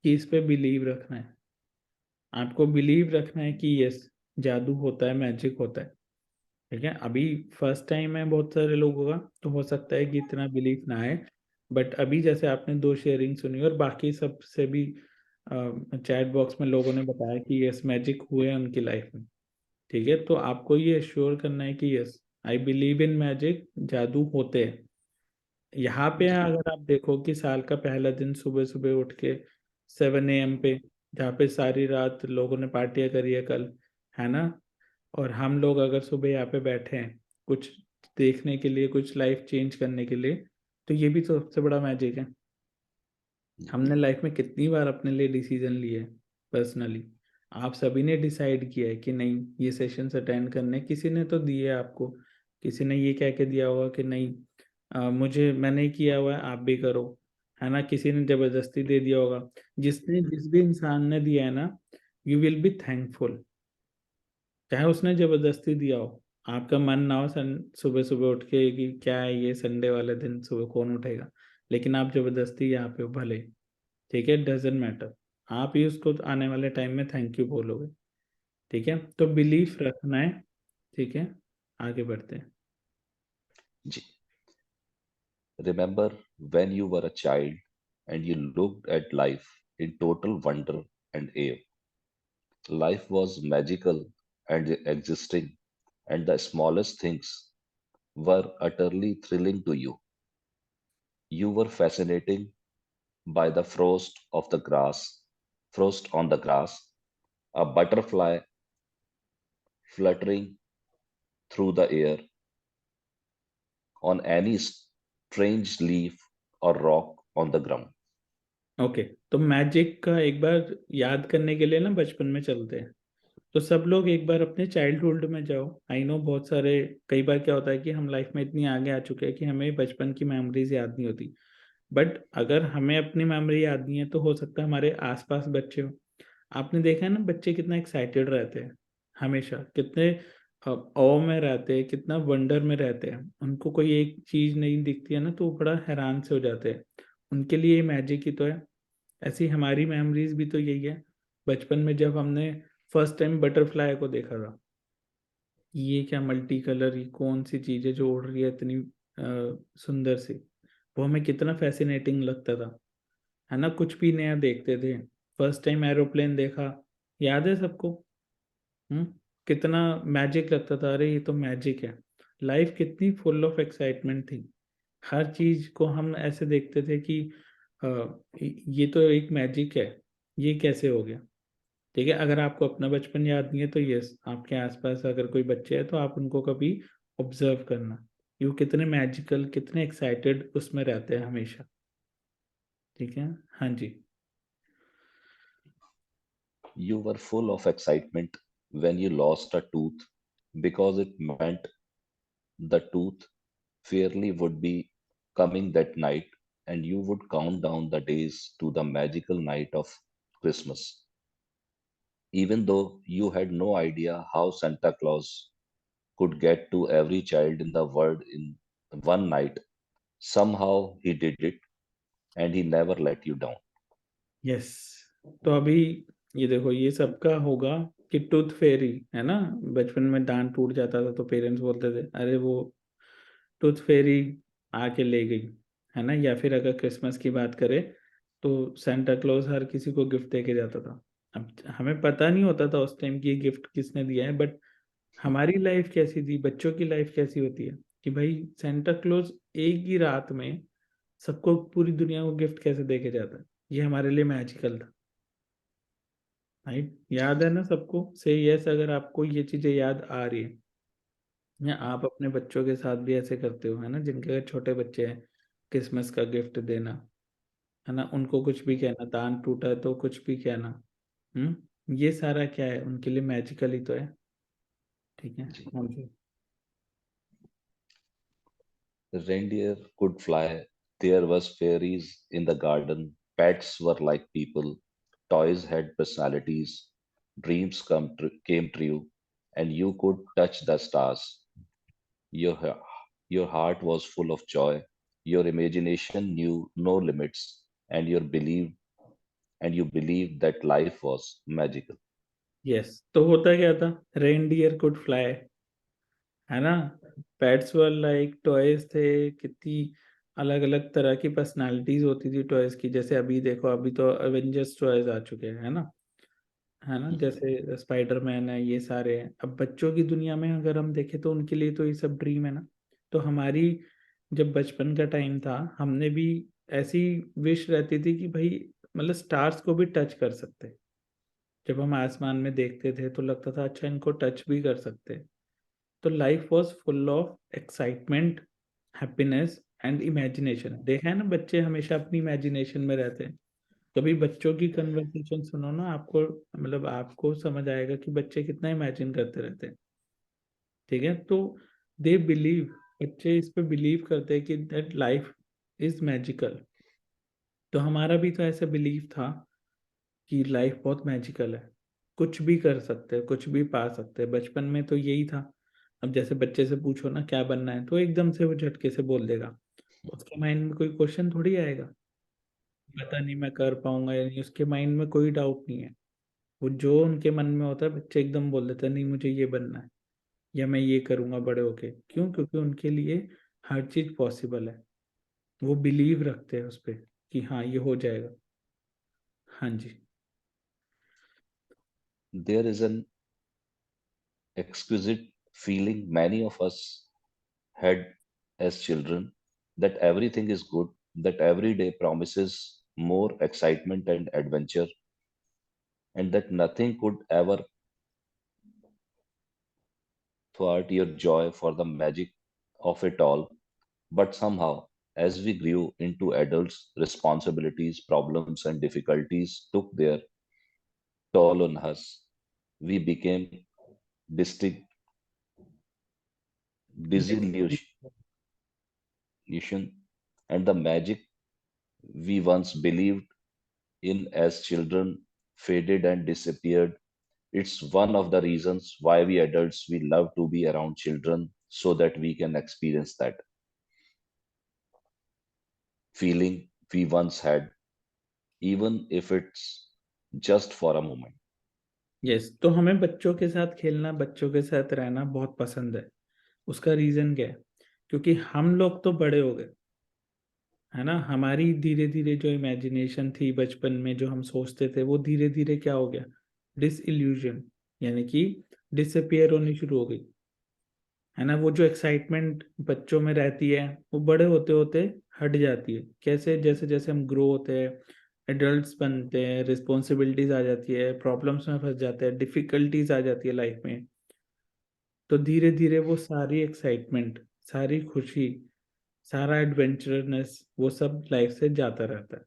A: कि इस पे बिलीव रखना है। आपको बिलीव रखना है कि यस जादू होता है, मैजिक होता है। ठीक है, अभी फर्स्ट टाइम है बहुत सारे लोगों का, तो हो सकता है कि इतना बिलीव ना आए। बट अभी जैसे आपने 2 शेयरिंग सुनी और बाकी सब से भी चैट बॉक्स में लोगों ने बताया कि यस मैजिक हुए हैं उनकी लाइफ में। ठीक है, तो आपको ये एश्योर करना है कि yes I believe in magic, जादू होते हैं। यहाँ पे अगर आप देखो कि साल का पहला दिन सुबह सुबह उठ के 7 AM पे, जहाँ पे सारी रात लोगों ने पार्टियां करी है कल, है ना, और हम लोग अगर सुबह यहाँ पे बैठे हैं कुछ देखने के लिए, कुछ लाइफ चेंज करने के लिए, तो ये भी तो सबसे बड़ा मैजिक है। हमने लाइफ में कितनी बार अपने लिए डिसीजन लिए पर्सनली, आप सभी ने डिसाइड किया है कि नहीं ये सेशंस अटेंड करने, किसी ने तो दिए आपको, किसी ने ये कह के दिया होगा कि नहीं मुझे मैंने किया हुआ है आप भी करो, है ना, किसी ने जबरदस्ती दे दिया होगा। जिस भी इंसान ने दिया है ना, यू विल बी थैंकफुल। चाहे उसने जबरदस्ती दिया हो, आपका मन ना हो सुबह सुबह उठ के कि क्या है ये संडे वाले दिन सुबह कौन उठेगा, लेकिन आप जबरदस्ती यहाँ पे हो भले, ठीक है, डजेंट मैटर, आप ही उसको आने वाले टाइम में थैंक यू बोलोगे। ठीक है, तो बिलीफ रखना है। ठीक है, आगे बढ़ते हैं।
H: जी. Remember when you were a child and you looked at life in total wonder and awe. Life was magical and existing, and the smallest things were utterly thrilling to you. You were fascinating by the frost on the grass, a butterfly fluttering through the air on any strange leaf or rock on the ground.
A: Okay, तो magic का एक बार याद करने के लिए ना बचपन में चलते हैं। तो सब लोग एक बार अपने चाइल्डहुड में जाओ। आई नो बहुत सारे, कई बार क्या होता है कि हम लाइफ में इतनी आगे आ चुके हैं कि हमें बचपन की मेमोरीज याद नहीं होती। बट अगर हमें अपनी मेमोरी याद नहीं है तो हो सकता है हमारे आसपास बच्चे हो। आपने देखा है ना बच्चे कितना एक्साइटेड रहते हैं, हमेशा कितने ऑ में रहते हैं, कितना वंडर में रहते हैं। उनको कोई एक चीज नहीं दिखती है ना तो वो बड़ा हैरान से हो जाते हैं। उनके लिए मैजिक ही तो है। ऐसी हमारी मेमोरीज भी तो यही है। बचपन में जब हमने फर्स्ट टाइम बटरफ्लाई को देखा था, ये क्या मल्टी कलर, ये कौन सी चीज है जो उड़ रही है इतनी सुंदर सी, वो हमें कितना फैसिनेटिंग लगता था, है ना, कुछ भी नया देखते थे। फर्स्ट टाइम एरोप्लेन देखा, याद है सबको। हम्म, कितना मैजिक लगता था, अरे ये तो मैजिक है। लाइफ कितनी फुल ऑफ एक्साइटमेंट थी। हर चीज को हम ऐसे देखते थे कि अ, ये तो एक मैजिक है, ये कैसे हो गया। ठीक है, अगर आपको अपना बचपन याद नहीं है तो यस आपके आसपास अगर कोई बच्चे हैं तो आप उनको कभी ऑब्जर्व करना, ये कितने मैजिकल, कितने एक्साइटेड उसमें रहते हैं हमेशा। ठीक है, हाँ जी।
H: You were full of excitement when you lost a tooth because it meant the tooth fairy would be coming that night, and you would count down the days to the magical night of Christmas. Even though you had no idea how Santa Claus could get to every child in the world in one night, somehow he did it, and he never let you down.
A: Yes, तो अभी ये देखो ये सबका होगा कि tooth फेरी है ना, बचपन में दांत टूट जाता था तो पेरेंट्स बोलते थे अरे वो टूथ फेरी आके ले गई, है ना। या फिर अगर क्रिसमस की बात करें तो सेंटा क्लॉज हर किसी को गिफ्ट दे के जाता था। अब हमें पता नहीं होता था उस टाइम की ये गिफ्ट किसने दिया है, बट हमारी लाइफ कैसी थी, बच्चों की लाइफ कैसी होती है कि भाई सेंटा क्लॉज एक ही रात में सबको पूरी दुनिया को गिफ्ट कैसे दे के जाता है, ये हमारे लिए मैजिकल था। राइट, याद है ना सबको, से यस अगर आपको ये चीजें याद आ रही है, या आप अपने बच्चों के साथ भी ऐसे करते हो, है ना, जिनके अगर छोटे बच्चे हैं, क्रिसमस का गिफ्ट देना, है ना, उनको कुछ भी कहना, दांत टूटा है तो कुछ भी कहना। ये सारा क्या है, उनके लिए मैजिकल ही तो है। ठीक है, हाँ जी।
H: The reindeer could fly, there was fairies in the garden, Pets were like people, toys had personalities, dreams came true, and you could touch the stars. Your, your heart was full of joy, your imagination knew no limits, and you believed that life was magical.
A: Yes, तो होता क्या था, reindeer could fly, है ना। Pets were like toys थे, कितनी अलग अलग तरह की पर्सनालिटीज होती थी टॉयज की। जैसे अभी देखो, अभी तो एवेंजर्स टॉयज आ चुके हैं, है ना, जैसे स्पाइडरमैन है, ये सारे हैं। अब बच्चों की दुनिया में अगर हम देखें तो उनके लिए तो ये सब ड्रीम है ना। तो हमारी जब बचपन का टाइम था, हमने भी ऐसी विश रहती थी कि भाई मतलब स्टार्स को भी टच कर सकते। जब हम आसमान में देखते थे तो लगता था अच्छा इनको टच भी कर सकते। तो life was full of excitement, happiness and imagination. देखा है ना, बच्चे हमेशा अपनी इमेजिनेशन में रहते हैं। कभी बच्चों की कन्वर्सेशन सुनो ना, आपको मतलब आपको समझ आएगा कि बच्चे कितना इमेजिन करते रहते हैं। ठीक है, तो दे बिलीव, बच्चे इस पे बिलीव करते हैं कि दैट लाइफ इज मैजिकल। तो हमारा भी तो ऐसा बिलीव था कि लाइफ बहुत मैजिकल है, कुछ भी कर सकते हैं, कुछ भी पा सकते हैं। बचपन में तो यही था। अब जैसे बच्चे से पूछो ना क्या बनना है, तो एकदम से वो झटके से बोल देगा। उसके माइंड में कोई क्वेश्चन थोड़ी आएगा, पता नहीं मैं कर पाऊंगा या नहीं, उसके माइंड में कोई डाउट नहीं है। वो जो उनके मन में होता है, बच्चे एकदम बोल देते हैं नहीं मुझे ये बनना है, या मैं ये करूंगा बड़े होके। क्यों? क्योंकि उनके लिए हर चीज पॉसिबल है। वो बिलीव रखते हैं उस पे कि हाँ ये हो जाएगा। हाँ जी।
H: There is an exquisite feeling many of us had as children, that everything is good, that every day promises more excitement and adventure, and that nothing could ever thwart your joy for the magic of it all. But somehow, as we grew into adults, responsibilities, problems, and difficulties took their toll on us. We became distinct, disillusioned, and the magic we once believed in as children faded and disappeared. It's one of the reasons why we adults we love to be around children so that we can experience that feeling we once had, even if it's just for a moment.
A: Yes, तो हमें बच्चों के साथ खेलना, बच्चों के साथ रहना बहुत पसंद है। उसका रीजन क्या है? क्योंकि हम लोग तो बड़े हो गए, है ना। हमारी धीरे धीरे जो इमेजिनेशन थी बचपन में, जो हम सोचते थे, वो धीरे धीरे क्या हो गया, डिसइल्यूजन, यानी कि डिसअपियर होनी शुरू हो गई, है ना। वो जो एक्साइटमेंट बच्चों में रहती है, वो बड़े होते होते हट जाती है। कैसे? जैसे जैसे हम ग्रो होते हैं, एडल्ट्स बनते हैं, रिस्पॉन्सिबिलिटीज आ जाती है, प्रॉब्लम्स में फंस जाते हैं, डिफिकल्टीज आ जाती है लाइफ में। तो धीरे धीरे वो सारी एक्साइटमेंट, सारी खुशी, सारा एडवेंचरनेस, वो सब लाइफ से जाता रहता है।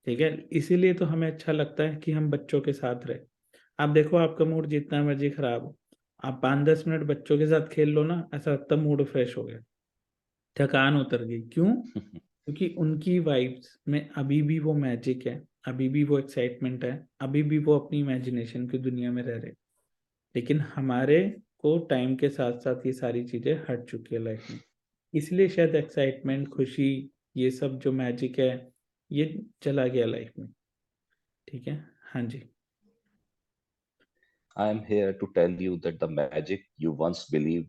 A: ठीक है, इसीलिए तो हमें अच्छा लगता है कि हम बच्चों के साथ रहे। आप देखो, आपका मूड जितना मर्जी खराब हो, आप 5-10 मिनट बच्चों के साथ खेल लो ना, ऐसा लगता है मूड फ्रेश हो गया, थकान उतर गई। क्यों? क्योंकि उनकी वाइब्स में अभी भी वो मैजिक है, अभी भी वो एक्साइटमेंट है, अभी भी वो अपनी इमेजिनेशन की दुनिया में रह रहे। लेकिन हमारे को टाइम के साथ साथ ये सारी चीजें हट चुकी है लाइफ में। इसलिए शायद एक्साइटमेंट, खुशी, ये सब जो मैजिक है, ये चला गया लाइफ में। ठीक है, हाँ जी।
H: I am here to tell you that the magic you once believed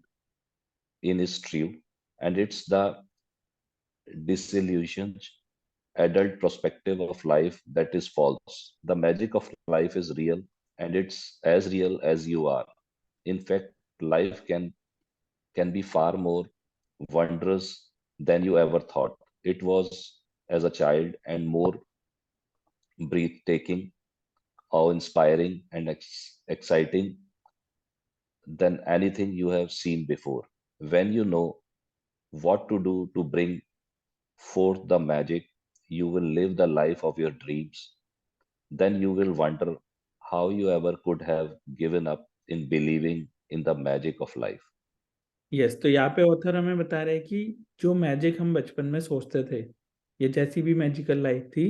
H: in is true, and it's the disillusioned adult perspective of life that is false. The magic of life is real, and it's as real as you are. In fact, life can be far more wondrous than you ever thought it was as a child, and more breathtaking, awe-inspiring, and exciting than anything you have seen before. When you know what to do to bring forth the magic, you will live the life of your dreams. Then you will wonder how you ever could have given up in believing in the magic of life.
A: Yes, तो यहाँ पे author हमें बता रहे हैं कि जो magic हम बचपन में सोचते थे, ये जैसी भी मैजिकल लाइफ थी,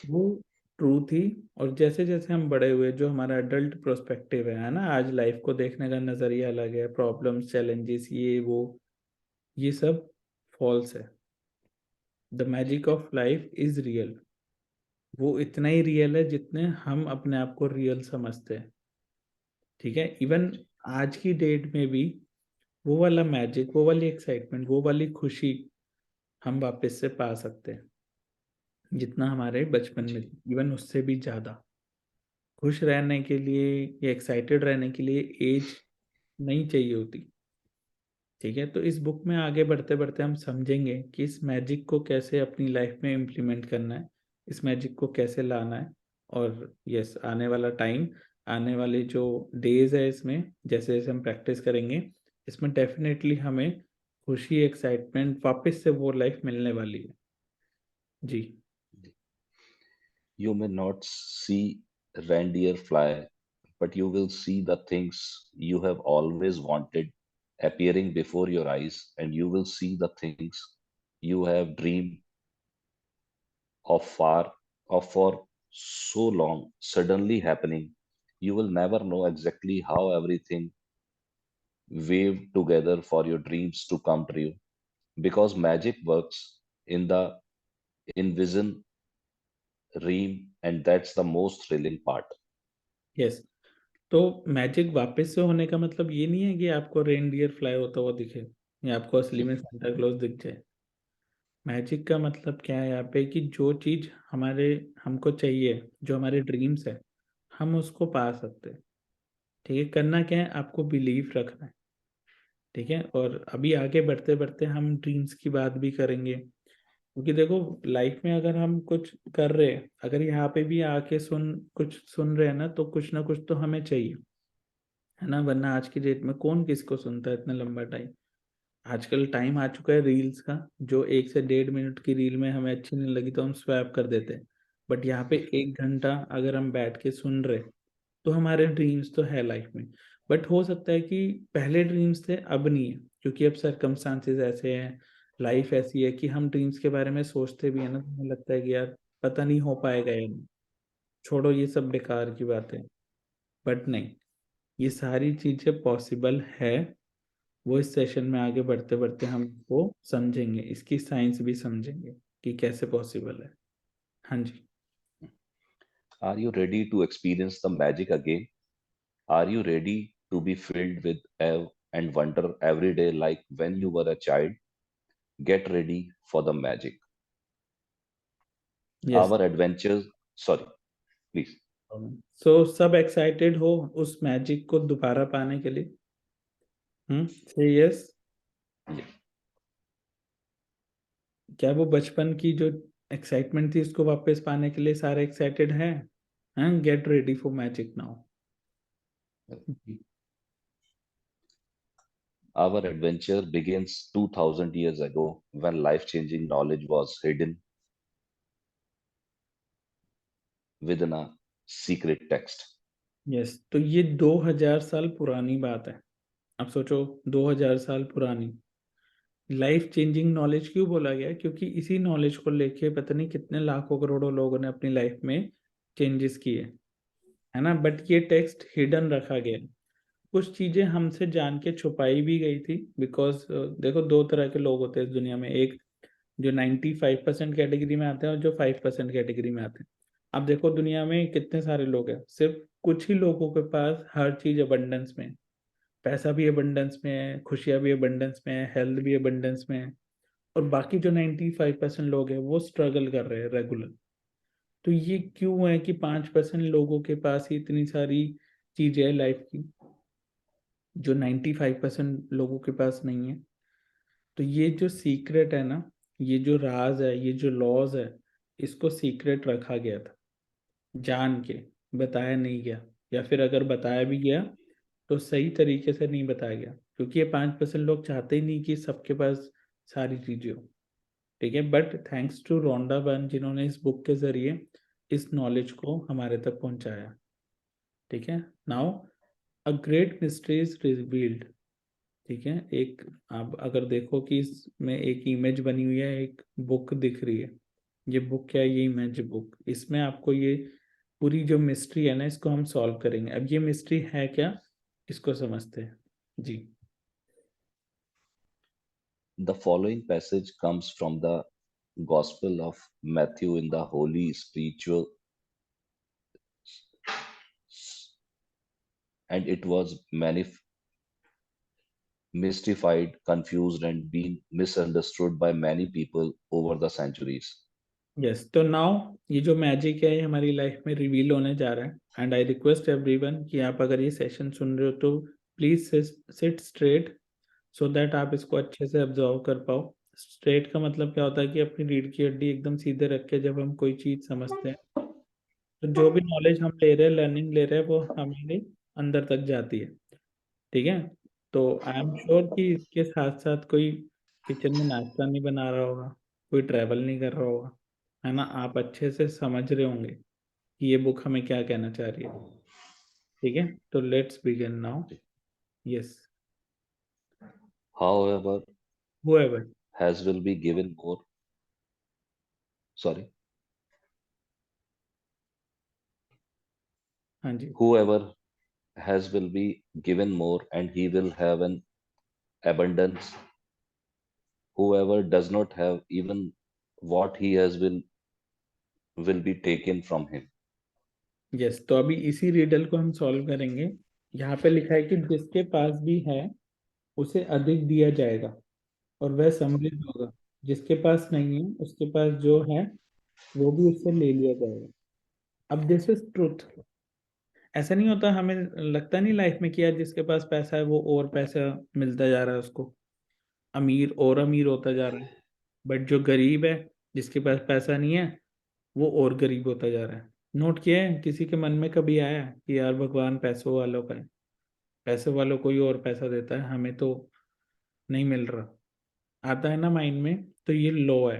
A: वो ट्रू थी। और जैसे जैसे हम बड़े हुए, जो हमारा अडल्ट प्रोस्पेक्टिव है ना, आज लाइफ को देखने का नजरिया अलग है, प्रॉब्लम्स, चैलेंजेस, ये वो, ये सब फॉल्स है। The magic of life is real. वो इतना ही रियल है जितने हम अपने आप को रियल समझते हैं। ठीक है, इवन आज की डेट में भी वो वाला मैजिक, वो वाली एक्साइटमेंट, वो वाली खुशी हम वापस से पा सकते हैं जितना हमारे बचपन में थी, इवन उससे भी ज्यादा। खुश रहने के लिए या एक्साइटेड रहने के लिए एज नहीं चाहिए होती। ठीक है, तो इस बुक में आगे बढ़ते बढ़ते हम समझेंगे कि इस मैजिक को कैसे अपनी लाइफ में इम्प्लीमेंट करना है, इस मैजिक को कैसे लाना है। और यस, आने वाला टाइम, आने वाले जो डेज है, इसमें जैसे जैसे हम प्रैक्टिस करेंगे, इसमें डेफिनेटली हमें खुशी, एक्साइटमेंट, वापस से वो लाइफ मिलने वाली है। जी।
H: You may not see reindeer fly, but you will see the things you have always wanted appearing before your eyes, and you will see the things you have dreamed of far of for so long suddenly happening. You will never know exactly how everything waved together for your dreams to come true, because magic works in the invisible realm, and that's the most thrilling part.
A: Yes, तो magic वापस से होने का मतलब ये नहीं है कि आपको रेनडियर फ्लाई होता हुआ दिखे या आपको असली में सांता क्लॉज दिख जाए। मैजिक का मतलब क्या है यहाँ पे, कि जो चीज हमारे, हमको चाहिए, जो हमारे ड्रीम्स है, हम उसको पा सकते हैं। ठीक है, करना क्या है, आपको बिलीव रखना है। ठीक है, और अभी आगे बढ़ते बढ़ते हम ड्रीम्स की बात भी करेंगे, क्योंकि देखो लाइफ में अगर हम कुछ कर रहे हैं, अगर यहाँ पे भी आके कुछ सुन रहे हैं ना, तो कुछ ना कुछ तो हमें चाहिए, है ना, वरना आज की डेट में कौन किसको सुनता है इतना लंबा टाइम। आजकल टाइम आ चुका है रील्स का, जो 1 से 1.5 मिनट की रील में हमें अच्छी नहीं लगी तो हम स्वैप कर देते हैं। बट यहाँ पे 1 घंटा अगर हम बैठ के सुन रहे, तो हमारे ड्रीम्स तो है लाइफ में। बट हो सकता है कि पहले ड्रीम्स थे, अब नहीं है, क्योंकि अब सरकमस्टांसेस ऐसे हैं, लाइफ ऐसी है कि हम ड्रीम्स के बारे में सोचते भी है ना, तो हमें लगता है कि यार पता नहीं हो पाएगा या नहीं, छोड़ो ये सब बेकार की बातें। बट नहीं, ये सारी चीजें पॉसिबल है। वो इस सेशन में आगे बढ़ते बढ़ते हम वो समझेंगे, इसकी साइंस भी समझेंगे कि कैसे पॉसिबल है। हाँ जी।
H: Are you ready to experience the magic again? Are you ready to be filled with awe and wonder every day like when you were a child? Get ready for the magic.
A: Yes.
H: Our adventures, sorry, please.
A: सो सब excited हो उस magic को दोबारा पाने के लिए? से yes.
H: Yeah.
A: क्या वो बचपन की जो एक्साइटमेंट थी उसको वापस पाने के लिए सारे एक्साइटेड हैं? Get ready for magic now.
H: Our adventure begins 2000 years ago when life-changing knowledge was hidden within a secret text.
A: Yes, तो ये 2000 साल पुरानी बात है। अब सोचो, 2000 साल पुरानी लाइफ चेंजिंग नॉलेज क्यों बोला गया? क्योंकि इसी नॉलेज को लेके पता नहीं कितने लाखों करोड़ों लोगों ने अपनी लाइफ में चेंजेस किए, है ना। बट ये टेक्स्ट हिडन रखा गया, कुछ चीजें हमसे जान के छुपाई भी गई थी, बिकॉज देखो, दो तरह के लोग होते हैं इस दुनिया में, एक जो 95% कैटेगरी में आते हैं और जो 5% कैटेगरी में आते हैं। अब देखो दुनिया में कितने सारे लोग हैं, सिर्फ कुछ ही लोगों के पास हर चीज अबंडेंस में है। पैसा भी अबंडेंस में है, खुशियां भी अबंडेंस में है, हेल्थ भी अबंडेंस में है। और बाकी जो 95% लोग हैं वो स्ट्रगल कर रहे हैं रेगुलर। तो ये क्यों है कि 5% लोगों के पास ही इतनी सारी चीजें है लाइफ की, जो 95% लोगों के पास नहीं है? तो ये जो सीक्रेट है ना, ये जो राज है, ये जो लॉज है, इसको सीक्रेट रखा गया था, जान के बताया नहीं गया। या फिर अगर बताया भी गया तो सही तरीके से नहीं बताया गया, क्योंकि ये 5% लोग चाहते ही नहीं कि सबके पास सारी चीजें हो। ठीक है, but thanks to Rhonda Byrne, जिन्होंने इस बुक के जरिए इस नॉलेज को हमारे तक पहुंचाया। ठीक है, now a great mystery is revealed. ठीक है, एक आप अगर देखो कि इसमें एक इमेज बनी हुई है, एक बुक दिख रही है, ये बुक क्या है, ये मैजिक बुक, इसमें आपको ये पूरी जो मिस्ट्री है ना इसको हम सॉल्व करेंगे। अब ये मिस्ट्री है क्या, इसको समझते हैं जी।
H: The following passage comes from the Gospel of Matthew in the Holy Spiritual, and it was mystified, confused, and been misunderstood by many people over the centuries.
A: Yes, तो नाउ ये जो मैजिक है ये हमारी लाइफ में reveal होने जा रहा है। एंड आई रिक्वेस्ट एवरीवन कि आप अगर ये सेशन सुन रहे हो तो please sit straight so that आप इसको अच्छे से ऑब्जर्व कर पाओ। स्ट्रेट का मतलब क्या होता है कि अपनी रीढ़ की हड्डी एकदम सीधे रख के जब हम कोई चीज समझते हैं तो जो भी नॉलेज हम ले रहे हैं, लर्निंग ले रहे हैं, वो हमारे अंदर तक जाती है। ठीक है, तो आई एम श्योर कि इसके साथ साथ कोई किचन में नाश्ता नहीं बना रहा होगा, कोई ट्रैवल नहीं कर रहा होगा, है ना। आप अच्छे से समझ रहे होंगे कि ये बुक हमें क्या कहना चाह रही है। ठीक है, तो let's begin now. Yes,
H: However,
A: whoever,
H: has will be given more. Sorry,
A: हाँ जी,
H: whoever has will be given more, and he will have an abundance. Whoever does not have, even what he has will be taken from him.
A: Yes. तो अभी इसी riddle को हम solve करेंगे। यहाँ पे लिखा है कि जिसके पास भी है उसे अधिक दिया जाएगा और वह समृद्ध होगा, जिसके पास नहीं है उसके पास जो है वो भी उससे ले लिया जाएगा। अब दिस इज ट्रुथ। ऐसा नहीं होता, हमें लगता नहीं लाइफ में कि यार जिसके पास पैसा है वो और पैसा मिलता जा रहा है उसको, अमीर और अमीर होता जा रहा है। बट जो गरीब है, जिसके पास पैसा नहीं है, वो और गरीब होता जा रहा है। नोट किया है किसी के मन में कभी आया कि यार भगवान पैसों वालों का है, पैसे वालों को ही और पैसा देता है, हमें तो नहीं मिल रहा। आता है ना माइंड में। तो ये लॉ है,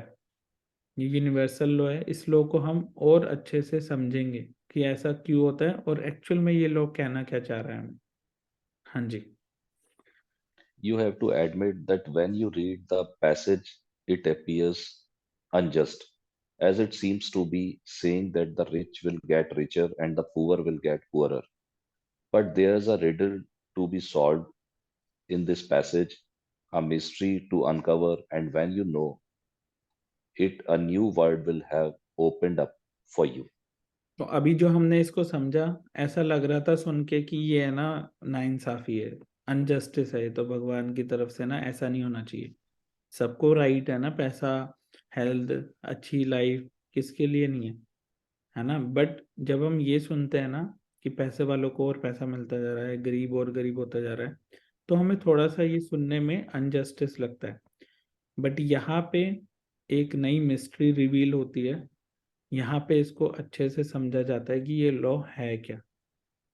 A: ये यूनिवर्सल लॉ है। इस लॉ को हम और अच्छे से समझेंगे कि ऐसा क्यों होता है और एक्चुअल में ये लॉ कहना क्या चाह रहा है हमें। हाँ जी,
H: You have to admit that when you read the passage, it appears unjust, as it seems to be saying that the rich will get richer and the poor will get poorer. But there's a riddle to be solved in this passage, a mystery to uncover, and when you know it, a new world will have opened up for you.
A: तो अभी जो हमने इसको समझा, ऐसा लग रहा था सुन के कि ये है ना नाइंसाफी है, अनजस्टिस है, तो भगवान की तरफ से ना ऐसा नहीं होना चाहिए। सबको राइट है ना, पैसा, हेल्थ, अच्छी लाइफ किसके लिए नहीं है ना। बट जब हम ये सुनते हैं ना कि पैसे वालों को और पैसा मिलता जा रहा है, गरीब और गरीब होता जा रहा है, तो हमें थोड़ा सा ये सुनने में अनजस्टिस लगता है। बट यहाँ पे एक नई मिस्ट्री रिवील होती है। यहाँ पे इसको अच्छे से समझा जाता है कि ये लॉ है क्या,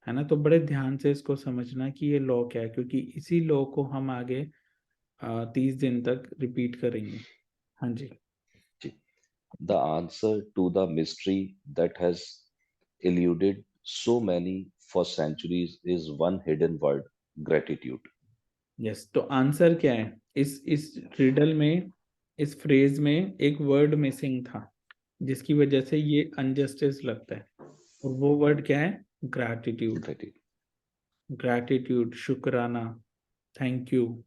A: है ना। तो बड़े ध्यान से इसको समझना कि ये लॉ क्या है, क्योंकि इसी लॉ को हम आगे 30 दिन तक रिपीट करेंगे। हाँ जी,
H: The answer to the mystery that has eluded so many for centuries is one hidden word: gratitude.
A: Yes. तो आंसर क्या है, इस रिडल में, इस फ्रेज में एक वर्ड मिसिंग था जिसकी वजह से ये अनजस्टिस लगता है। और वो वर्ड क्या है, ग्रैटिट्यूड।
H: Gratitude.
A: ग्रैटिट्यूड, शुक्राना, थैंक यू,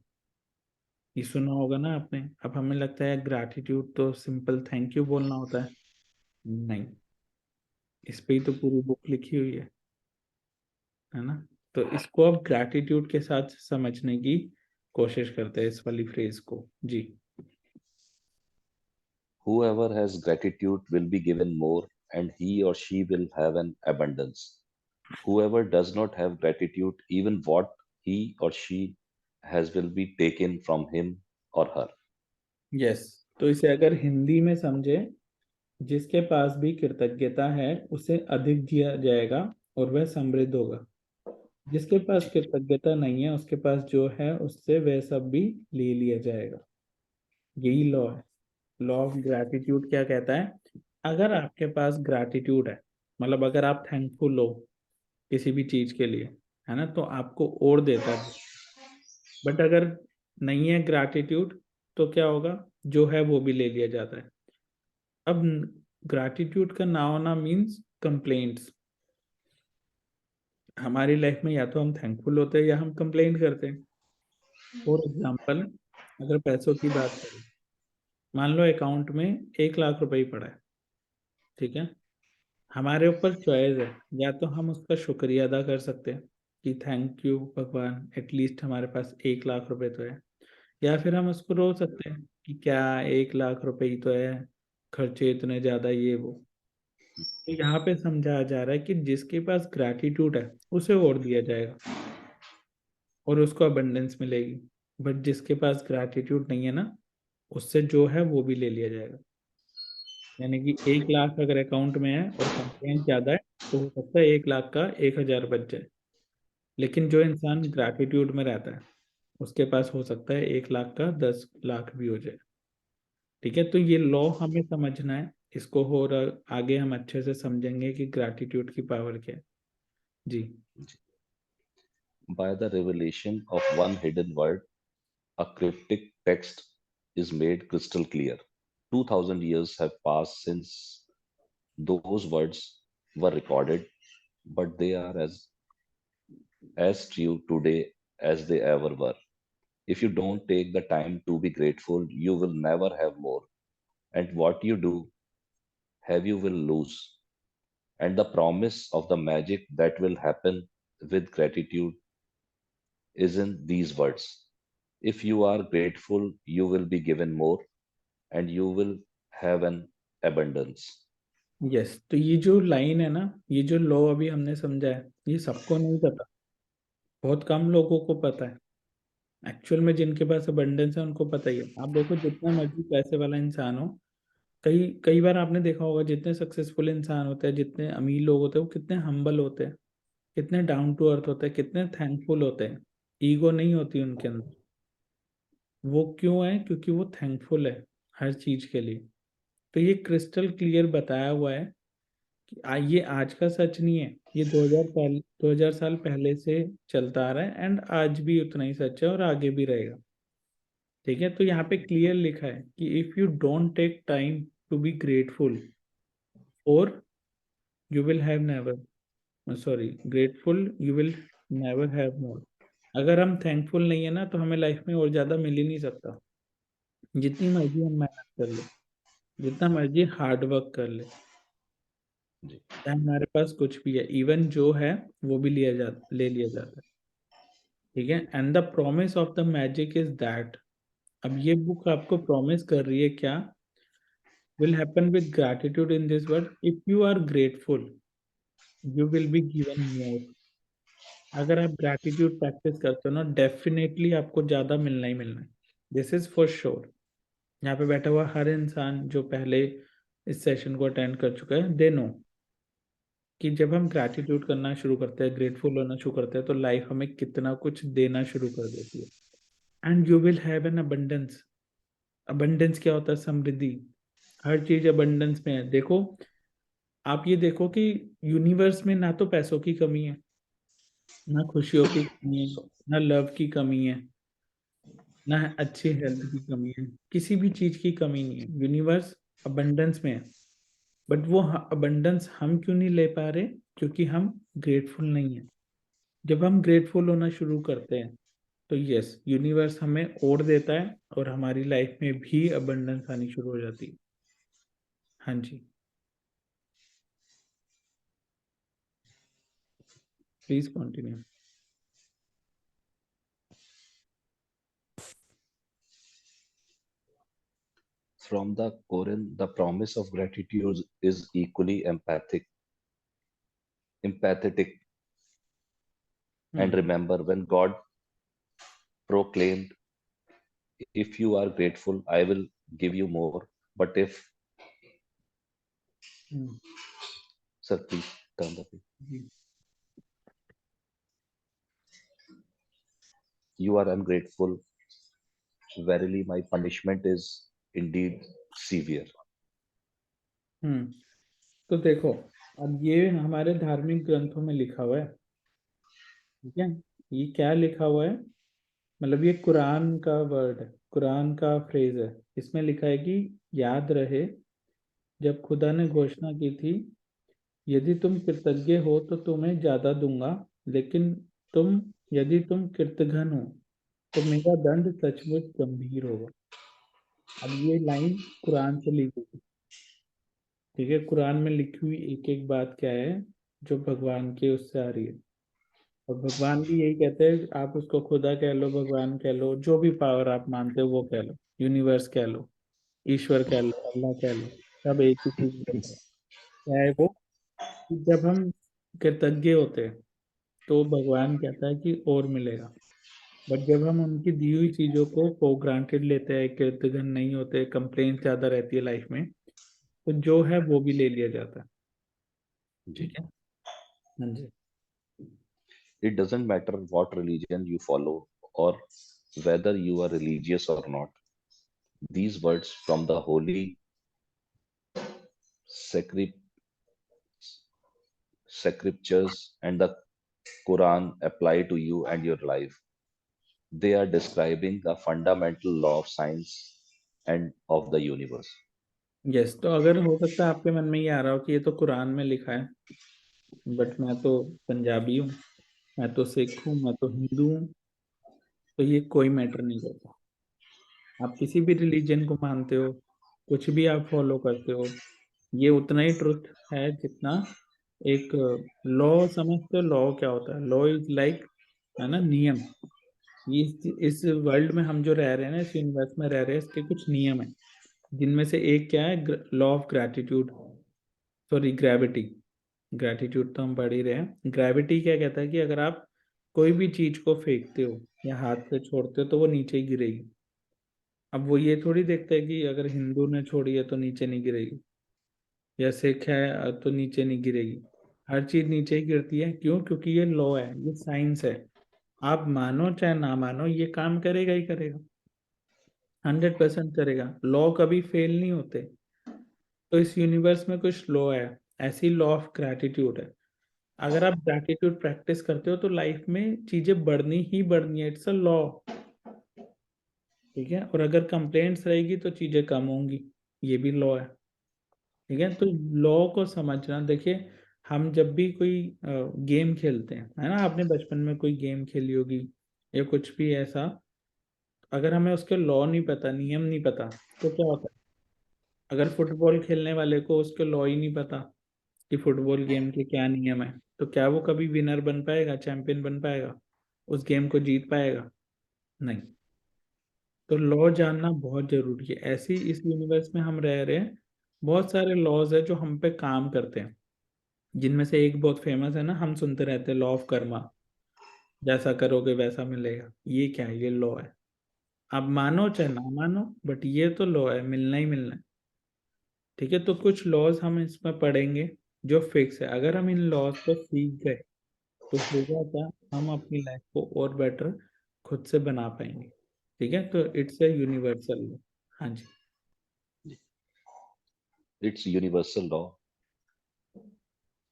A: ये सुना होगा ना आपने। अब हमें लगता है ग्रैटिट्यूड तो सिंपल थैंक यू बोलना होता है, नहीं, इस पे ही तो पूरी बुक लिखी हुई है ना। तो इसको अब ग्रैटिट्यूड के साथ समझने की कोशिश करते हैं, इस वाली फ्रेज को जी।
H: Whoever has gratitude will be given more, and he or she will have an abundance. Whoever does not have gratitude, even what he or she has will be taken from him or her.
A: Yes, तो इसे अगर हिंदी में समझे, जिसके पास भी कृतज्ञता है उसे अधिक दिया जाएगा और वह समृद्ध होगा, जिसके पास कृतज्ञता नहीं है उसके पास जो है उससे वह सब भी ले लिया जाएगा। यही लॉ है। लॉ ऑफ ग्रैटिट्यूड क्या कहता है, अगर आपके पास ग्रैटिट्यूड है, मतलब अगर आप थैंकफुल हो किसी भी चीज के लिए, है ना, तो आपको और देता है। बट अगर नहीं है ग्रैटिट्यूड तो क्या होगा, जो है वो भी ले लिया जाता है। अब ग्रैटिट्यूड का ना होना मीन्स कंप्लेंट्स। हमारी लाइफ में या तो हम थैंकफुल होते हैं या हम कंप्लेंट करते हैं। फॉर एग्जाम्पल, अगर पैसों की बात करें, मान लो अकाउंट में 1 लाख रुपए ही पड़ा है, ठीक है। हमारे ऊपर चॉइस है, या तो हम उसका शुक्रिया अदा कर सकते हैं कि थैंक यू भगवान, एटलीस्ट हमारे पास 1 लाख रुपए तो है, या फिर हम उसको रो सकते हैं कि क्या 1 लाख रुपए ही तो है, खर्चे इतने ज्यादा, ये वो। तो यहाँ पे समझाया जा रहा है कि जिसके पास ग्रैटिट्यूड है उसे और दिया जाएगा और उसको अबंडेंस मिलेगी। बट जिसके पास ग्रैटिट्यूड नहीं है ना, उससे जो है वो भी ले लिया जाएगा। यानी कि 1 लाख अगर अकाउंट में है और कंप्लेंट ज्यादा है, तो हो सकता है 1 लाख का 1,000 बच जाए। लेकिन जो इंसान ग्रैटिट्यूड में रहता है, उसके पास हो सकता है 1 लाख का 10 लाख भी हो जाए। ठीक है, तो ये लॉ हमें समझना है इसको, और आगे हम अच्छे से समझेंगे कि ग्रैटिट्यूड की पावर क्या है। जी।
H: By the revelation of one hidden word, a cryptic text is made crystal clear. 2000 years have passed since those words were recorded, but they are as true today as they ever were. If you don't take the time to be grateful, you will never have more. And what you do have, you will lose. And the promise of the magic that will happen with gratitude is in these words. If you are grateful, you will be given more and you will have an abundance.
A: Yes, तो ये जो line है ना, ये जो law अभी हमने समझा है, ये सबको नहीं पता, बहुत कम लोगों को पता है। एक्चुअल में जिनके पास अबंडेंस है उनको पता ही है। आप देखो, जितना मर्जी पैसे वाला इंसान हो, कई कई बार आपने देखा होगा, जितने सक्सेसफुल इंसान होते हैं, जितने अमीर लोग होते हैं, वो कितने हम्बल होते हैं, कितने डाउन टू अर्थ होते हैं, कितने थैंकफुल होते हैं। ईगो नहीं होती उनके अंदर। वो क्यों है? क्योंकि वो थैंकफुल है हर चीज के लिए। तो ये क्रिस्टल क्लियर बताया हुआ है कि ये आज का सच नहीं है, ये 2000 साल पहले से चलता आ रहा है, एंड आज भी उतना ही सच है और आगे भी रहेगा। ठीक है, तो यहाँ पे क्लियर लिखा है कि if you don't take time to be grateful, और you will have never, sorry, grateful you will never have more. अगर हम थैंकफुल नहीं है ना, तो हमें लाइफ में और ज्यादा मिल ही नहीं सकता। जितनी मर्जी हम मेहनत कर ले, जितना मर्जी हार्ड वर्क कर ले, चाहे हमारे पास कुछ भी है, इवन जो है वो भी ले लिया जाता है। ठीक है, and the promise of the magic is that, अब ये बुक आपको प्रॉमिस कर रही है क्या, will happen with gratitude in this world. If you are grateful, you will be given more. अगर आप ग्रैटिट्यूड प्रैक्टिस करते हो ना, डेफिनेटली आपको ज्यादा मिलना ही मिलना है। This is for sure. यहाँ पे बैठा हुआ हर इंसान जो पहले इस सेशन को अटेंड कर चुका है, दे नो कि जब हम ग्रैटिट्यूड करना शुरू करते हैं, ग्रेटफुल होना शुरू करते हैं, तो लाइफ हमें कितना कुछ देना शुरू कर देती है। And you will have an abundance. Abundance क्या होता है? समृद्धि। हर चीज अबंडेंस में है। देखो, आप ये देखो कि यूनिवर्स में ना तो पैसों की कमी है, ना खुशियों की कमी है, ना लव की कमी है, ना अच्छी हेल्थ की कमी है, किसी भी चीज की कमी नहीं है। यूनिवर्स अबंडेंस में है। बट वो अबंडेंस हम क्यों नहीं ले पा रहे? क्योंकि हम ग्रेटफुल नहीं है। जब हम ग्रेटफुल होना शुरू करते हैं, तो यस, यूनिवर्स हमें और देता है और हमारी लाइफ में भी अबंडेंस आनी शुरू हो जाती है। हाँ जी, please continue.
H: From the Koran, the promise of gratitude is equally empathetic. And remember, when God proclaimed, if you are grateful, I will give you more. But if, sir, please turn the page. You are ungrateful, verily my punishment is indeed severe.
A: तो देखो, अब ये हमारे धार्मिक ग्रंथों में लिखा हुआ है। ठीक है, ये क्या लिखा हुआ है? मतलब ये कुरान का वर्ड है, कुरान का फ्रेज है। इसमें लिखा है कि याद रहे जब खुदा ने घोषणा की थी, यदि तुम कृतज्ञ हो तो तुम्हें ज्यादा दूंगा, लेकिन यदि तुम कृतघ्न हो तो मेरा दंड सचमुच गंभीर होगा। अब ये लाइन कुरान से ली गई है, ठीक है। कुरान में लिखी हुई एक एक बात क्या है, जो भगवान के उससे आ रही है। और भगवान भी यही कहते हैं, आप उसको खुदा कह लो, भगवान कह लो, जो भी पावर आप मानते हो वो कह लो, यूनिवर्स कह लो, ईश्वर कह लो, अल्लाह कह लो, सब एक ही चीज बोलते हैं। क्या है वो, कि जब हम कृतज्ञ होते हैं तो भगवान कहता है कि और मिलेगा। बट जब हम उनकी दी हुई चीजों को फॉर ग्रांटेड लेते हैं, कृतज्ञ नहीं होते, कंप्लेंट ज्यादा रहती है लाइफ में, तो जो है वो भी ले लिया जाता है।
H: जी।
A: ठीक है। हाँ जी।
H: It doesn't matter what religion you follow or whether you are religious or not. These words from the holy sacri- scriptures and the Quran apply to you and your life. They are describing the fundamental law of science and of the universe.
A: Yes, तो अगर हो सकता है आपके मन में ये आ रहा हो कि ये तो कुरान में लिखा है, बट मैं तो पंजाबी हूँ, मैं तो सिख हूँ, मैं तो हिंदू हूँ, तो ये कोई मैटर नहीं करता। आप किसी भी रिलीजन को मानते हो, कुछ भी आप फॉलो करते हो, ये उतना ही ट्रुथ है जितना एक लॉ समझते हो। लॉ क्या होता है? लॉ इज लाइक, है ना, नियम। ये इस वर्ल्ड में हम जो रह रहे हैं ना, इस यूनिवर्स में रह रहे हैं, इसके कुछ नियम है, जिनमें से एक क्या है, law of gratitude, sorry gravity. Gratitude तो हम पढ़ ही रहे हैं। ग्रेविटी क्या कहता है कि अगर आप कोई भी चीज को फेंकते हो या हाथ से छोड़ते हो तो वो नीचे ही गिरेगी। अब वो ये थोड़ी देखता है कि अगर हिंदू ने छोड़ी है तो नीचे नहीं गिरेगी, या सिख है तो नीचे नहीं गिरेगी। हर चीज नीचे ही गिरती है। क्यों? क्योंकि ये लॉ है, ये साइंस है। आप मानो चाहे ना मानो, ये काम करेगा ही करेगा, 100% करेगा। लॉ कभी फेल नहीं होते। तो इस यूनिवर्स में कुछ लॉ है, ऐसी लॉ ऑफ ग्रैटिट्यूड है। अगर आप ग्रैटिट्यूड प्रैक्टिस करते हो तो लाइफ में चीजें बढ़नी ही बढ़नी है, इट्स अ लॉ। ठीक है। और अगर कंप्लेंट्स रहेगी तो चीजें कम होंगी, ये भी लॉ है। ठीक है। तो लॉ को समझना, देखिए, हम जब भी कोई गेम खेलते हैं, है ना, आपने बचपन में कोई गेम खेली होगी या कुछ भी ऐसा, अगर हमें उसके लॉ नहीं पता, नियम नहीं पता, तो क्या होता है? अगर फुटबॉल खेलने वाले को उसके लॉ ही नहीं पता कि फुटबॉल गेम के क्या नियम है, तो क्या वो कभी विनर बन पाएगा, चैंपियन बन पाएगा, उस गेम को जीत पाएगा? नहीं। तो लॉ जानना बहुत जरूरी है। ऐसे ही इस यूनिवर्स में हम रह रहे हैं, बहुत सारे लॉज है जो हम पे काम करते हैं, जिनमें से एक बहुत फेमस है ना, हम सुनते रहते हैं, लॉ ऑफ कर्मा। जैसा करोगे वैसा मिलेगा। ये क्या है? ये लॉ है। आप मानो चाहे ना मानो, बट ये तो लॉ है, मिलना ही मिलना है। ठीक है। तो कुछ लॉज हम इसमें पढ़ेंगे जो फिक्स है। अगर हम इन लॉज को सीख गए तो होगा क्या, हम अपनी लाइफ को और बेटर खुद से बना पाएंगे। ठीक है। तो इट्स ए यूनिवर्सल लॉ। हाँ जी।
H: It's universal law.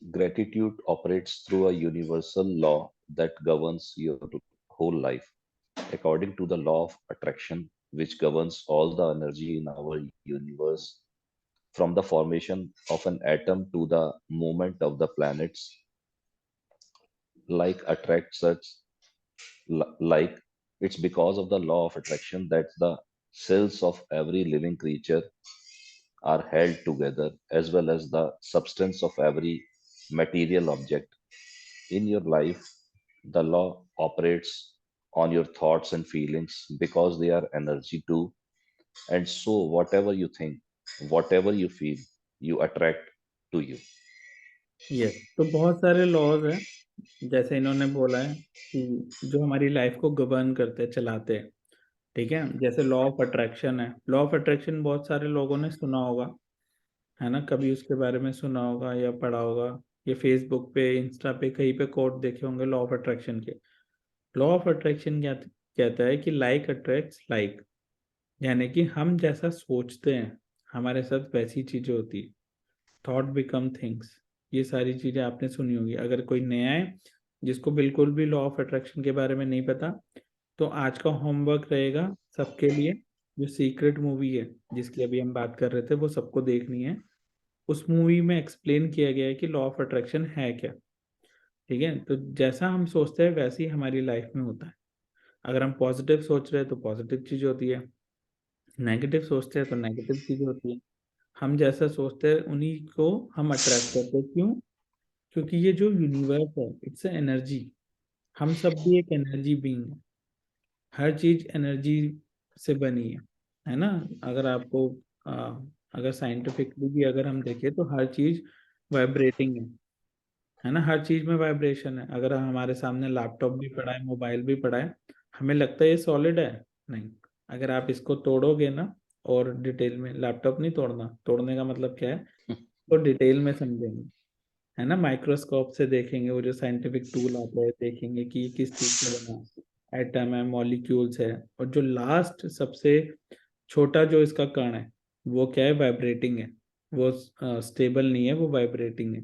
H: Gratitude operates through a universal law that governs your whole life. According to the law of attraction, which governs all the energy in our universe, from the formation of an atom to the movement of the planets, like attract such like it's because of the law of attraction that the cells of every living creature are held together, as well as the substance of every material object in your life. The law operates on your thoughts and feelings because they are energy too. And so, whatever you think, whatever you feel, you attract to you.
A: Yes, तो बहुत सारे laws हैं, जैसे इन्होंने बोला है कि जो हमारी लाइफ को गवर्न करते हैं, चलाते हैं। ठीक है। जैसे लॉ ऑफ अट्रैक्शन है। लॉ ऑफ अट्रैक्शन बहुत सारे लोगों ने सुना होगा, है ना, कभी उसके बारे में सुना होगा या पढ़ा होगा, ये फेसबुक पे, इंस्टा पे, कहीं पे कोट देखे होंगे लॉ ऑफ अट्रैक्शन के। लॉ ऑफ अट्रैक्शन क्या कहता है कि लाइक अट्रैक्ट्स लाइक, यानी कि हम जैसा सोचते हैं हमारे साथ वैसी चीजें होती है। थॉट बिकम थिंग्स, ये सारी चीजें आपने सुनी होगी। अगर कोई नया है जिसको बिल्कुल भी लॉ ऑफ अट्रैक्शन के बारे में नहीं पता, तो आज का होमवर्क रहेगा सबके लिए, जो सीक्रेट मूवी है जिसकी अभी हम बात कर रहे थे, वो सबको देखनी है। उस मूवी में एक्सप्लेन किया गया है कि लॉ ऑफ अट्रैक्शन है क्या। ठीक है, तो जैसा हम सोचते हैं वैसे ही हमारी लाइफ में होता है। अगर हम पॉजिटिव सोच रहे हैं तो पॉजिटिव चीज होती है, नेगेटिव सोचते हैं तो नेगेटिव चीज होती है। हम जैसा सोचते हैं उन्हीं को हम अट्रैक्ट करते हैं। क्यों? क्योंकि ये जो यूनिवर्स है इट्स एनर्जी। हम सब भी एक एनर्जी बीइंग है। हर चीज एनर्जी से बनी है ना। अगर आपको आ, अगर साइंटिफिकली भी अगर हम देखें तो हर चीज वाइब्रेटिंग है ना। हर चीज में वाइब्रेशन है। अगर हमारे सामने लैपटॉप भी पड़ा है, मोबाइल भी पड़ा है, हमें लगता है ये सॉलिड है। नहीं, अगर आप इसको तोड़ोगे ना, और डिटेल में, लैपटॉप नहीं तोड़ना, तोड़ने का मतलब क्या है, तो डिटेल में समझेंगे, है ना। माइक्रोस्कोप से देखेंगे, वो जो साइंटिफिक टूल आता है, देखेंगे कि ये किस चीज से बना है। एटम है, मॉलिक्यूल्स है, और जो लास्ट सबसे छोटा जो इसका कण है वो क्या है, वाइब्रेटिंग है। वो स्टेबल नहीं है, वो वाइब्रेटिंग है।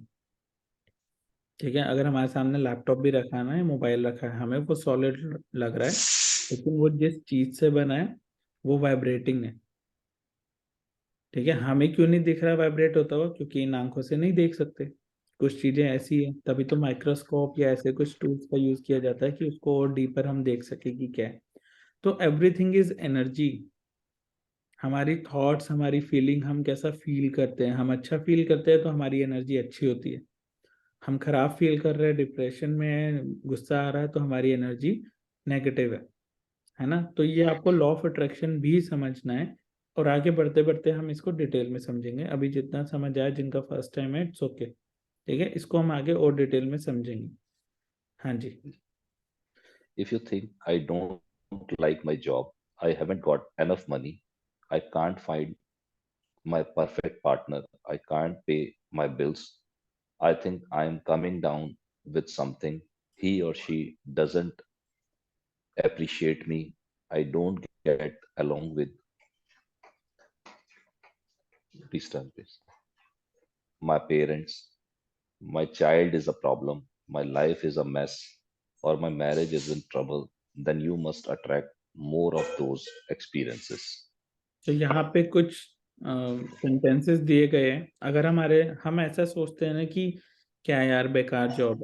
A: ठीक है, अगर हमारे सामने लैपटॉप भी रखा है ना, या मोबाइल रखा है, हमें वो सॉलिड लग रहा है, लेकिन वो जिस चीज से बना है वो वाइब्रेटिंग है। ठीक है, हमें क्यों नहीं दिख रहा वाइब्रेट होता हुआ? क्योंकि इन आंखों से नहीं देख सकते। कुछ चीजें ऐसी है, तभी तो माइक्रोस्कोप या ऐसे कुछ टूल्स का यूज किया जाता है कि उसको और डीपर हम देख सके कि क्या है। तो एवरीथिंग इज एनर्जी। हमारी थॉट्स, हमारी फीलिंग, हम कैसा फील करते हैं, हम अच्छा फील करते हैं तो हमारी एनर्जी अच्छी होती है। हम खराब फील कर रहे हैं, डिप्रेशन में है, गुस्सा आ रहा है, तो हमारी एनर्जी नेगेटिव है ना। तो ये आपको लॉ ऑफ अट्रैक्शन भी समझना है, और आगे बढ़ते बढ़ते हम इसको डिटेल में समझेंगे। अभी जितना समझ आया, जिनका फर्स्ट टाइम है, इट्स ओके। ठीक है, इसको हम आगे और डिटेल में समझेंगे। हाँ जी।
H: If you think I don't like my job, I haven't got enough money, I can't find my perfect partner, I can't pay my bills, I think I'm coming down with something, he or she doesn't appreciate me, I don't get along with, please turn please, my parents, my child is a problem, my life is a mess, or my marriage is in trouble, then you must attract more of those experiences.
A: तो यहाँ पे कुछ sentences दिए गए हैं। अगर हम ऐसा सोचते हैं ना कि क्या यार, बेकार जॉब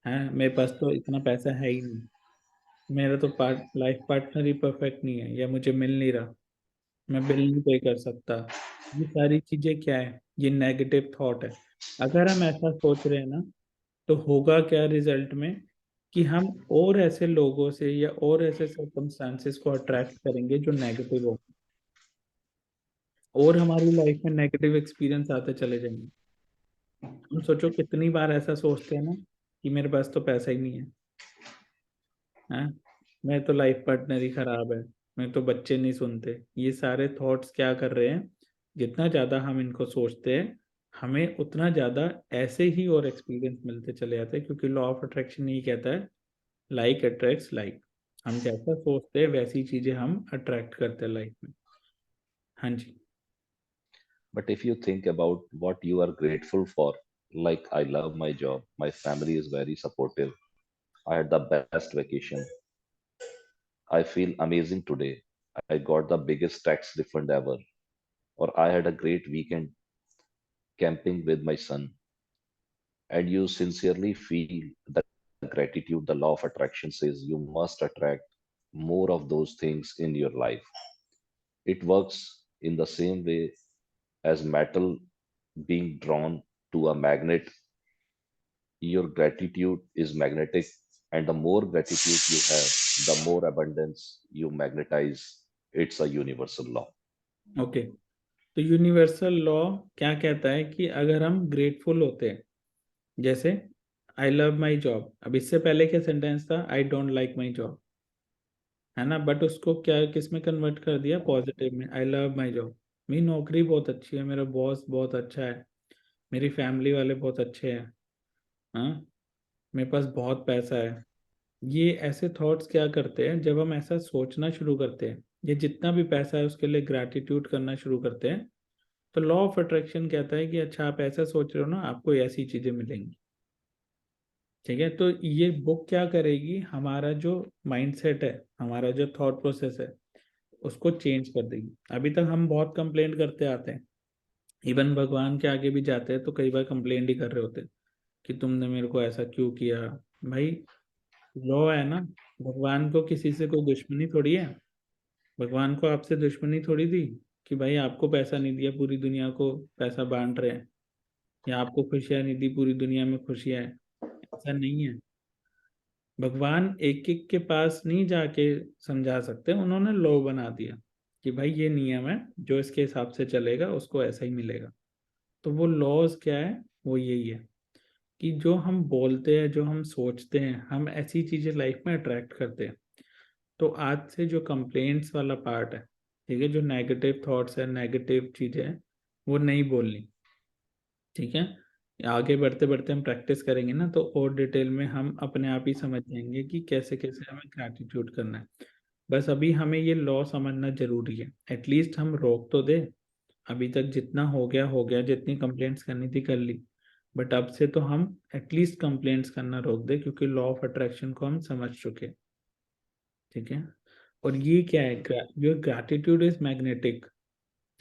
A: है, मेरे पास तो इतना पैसा है ही नहीं, मेरा तो लाइफ पार्टनर ही परफेक्ट नहीं है, या मुझे मिल नहीं रहा, मैं बिल नहीं पे कर सकता। ये सारी चीजें क्या है, ये नेगेटिव थॉट है। अगर हम ऐसा सोच रहे हैं ना, तो होगा क्या रिजल्ट में, कि हम और ऐसे लोगों से या और ऐसे सर्कमस्टांसेस को अट्रैक्ट करेंगे जो नेगेटिव हो, और हमारी लाइफ में नेगेटिव एक्सपीरियंस आते चले जाएंगे। हम सोचो कितनी बार ऐसा सोचते हैं ना कि मेरे पास तो पैसा ही नहीं है, हैं? मैं तो लाइफ पार्टनर ही खराब है, मैं तो बच्चे नहीं सुनते। ये सारे थॉट्स क्या कर रहे हैं, जितना ज्यादा हम इनको सोचते हैं, हमें उतना ज्यादा ऐसे ही और एक्सपीरियंस मिलते चले जाते हैं। क्योंकि लॉ ऑफ अट्रैक्शन यही कहता है, लाइक अट्रैक्ट्स लाइक। हम जैसा सोचते हैं वैसी चीजें हम अट्रैक्ट करते हैं लाइफ में। हाँ जी।
H: But if you think about what you are grateful for, like I love my job, my family is very supportive, I had the best vacation, I feel amazing today, I got the biggest tax refund ever, or I had a great weekend camping with my son, and you sincerely feel the gratitude, the law of attraction says you must attract more of those things in your life. It works in the same way as metal being drawn to a magnet. Your gratitude is magnetic, and the more gratitude you have, the more abundance you magnetize. It's a universal law.
A: Okay, तो universal law क्या कहता है कि अगर हम grateful होते हैं, जैसे आई लव माई जॉब, अब इससे पहले क्या सेंटेंस था, I don't like my job, है ना। बट उसको क्या, किस में कन्वर्ट कर दिया, पॉजिटिव में। आई लव माई जॉब, मेरी नौकरी बहुत अच्छी है, मेरा बॉस बहुत अच्छा है, मेरी फैमिली वाले बहुत अच्छे हैं, हाँ, मेरे पास बहुत पैसा है। ये ऐसे थॉट्स क्या करते हैं, जब हम ऐसा सोचना शुरू करते हैं, ये जितना भी पैसा है उसके लिए ग्रैटिट्यूड करना शुरू करते हैं, तो लॉ ऑफ अट्रैक्शन कहता है कि अच्छा, आप ऐसा सोच रहे हो ना, आपको ऐसी चीजें मिलेंगी। ठीक है, तो ये बुक क्या करेगी, हमारा जो माइंडसेट है, हमारा जो थॉट प्रोसेस है, उसको चेंज कर देगी। अभी तक हम बहुत कंप्लेंट करते आते हैं इवन भगवान के आगे भी जाते हैं तो कई बार कंप्लेंट ही कर रहे होते हैं कि तुमने मेरे को ऐसा क्यों किया। भाई लॉ है ना, भगवान को किसी से कोई दुश्मनी थोड़ी है। भगवान को आपसे दुश्मनी थोड़ी थी कि भाई आपको पैसा नहीं दिया पूरी दुनिया को पैसा बांट रहे हैं, या आपको खुशियां नहीं दी पूरी दुनिया में खुशियां है। ऐसा नहीं है। भगवान एक एक के पास नहीं जाके समझा सकते, उन्होंने लॉ बना दिया कि भाई ये नियम है, जो इसके हिसाब से चलेगा उसको ऐसा ही मिलेगा। तो वो लॉज क्या है, वो यही है कि जो हम बोलते हैं, जो हम सोचते हैं, हम ऐसी चीजें लाइफ में अट्रैक्ट करते हैं। तो आज से जो कंप्लेंट्स वाला पार्ट है, ठीक है, जो नेगेटिव थॉट्स है, नेगेटिव चीजें हैं, वो नहीं बोलनी। ठीक है, आगे बढ़ते बढ़ते हम प्रैक्टिस करेंगे ना, तो और डिटेल में हम अपने आप ही समझ जाएंगे कि कैसे कैसे हमें ग्रैटिट्यूड करना है। बस अभी हमें ये लॉ समझना जरूरी है, एटलीस्ट हम रोक तो दे। अभी तक जितना हो गया, जितनी कंप्लेंट्स करनी थी कर ली, बट अब से तो हम एटलीस्ट कंप्लेंट्स करना रोक दे, क्योंकि लॉ ऑफ अट्रैक्शन को हम समझ चुके हैं। ठीक है, और ये क्या है, योर ग्रैटिट्यूड इज मैग्नेटिक।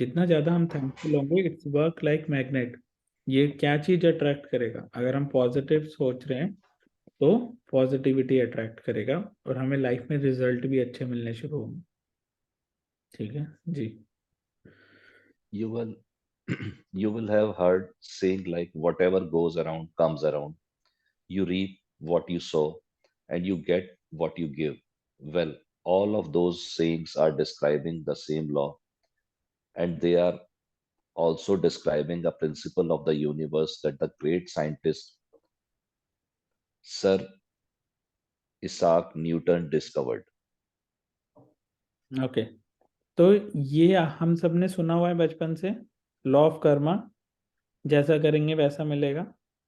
A: जितना ज्यादा हम थैंकफुल होंगे, इट्स वर्क लाइक मैग्नेट। ये क्या चीज अट्रैक्ट करेगा, अगर हम पॉजिटिव सोच रहे हैं तो पॉजिटिविटी अट्रैक्ट करेगा, और हमें लाइफ में रिजल्ट भी अच्छे मिलने शुरू होंगे। ठीक है जी।
H: You will you will have heard saying like whatever goes around comes around. You reap what you sow and you get what you give. Well, all of those sayings are describing the same law, and they are also describing a principle of the universe that the great scientist Sir Isaac Newton discovered.
A: Okay, तो ये हम सब ने सुना हुआ है बचपन से, लॉ ऑफ कर्मा, जैसा करेंगे वैसा मिलेगा,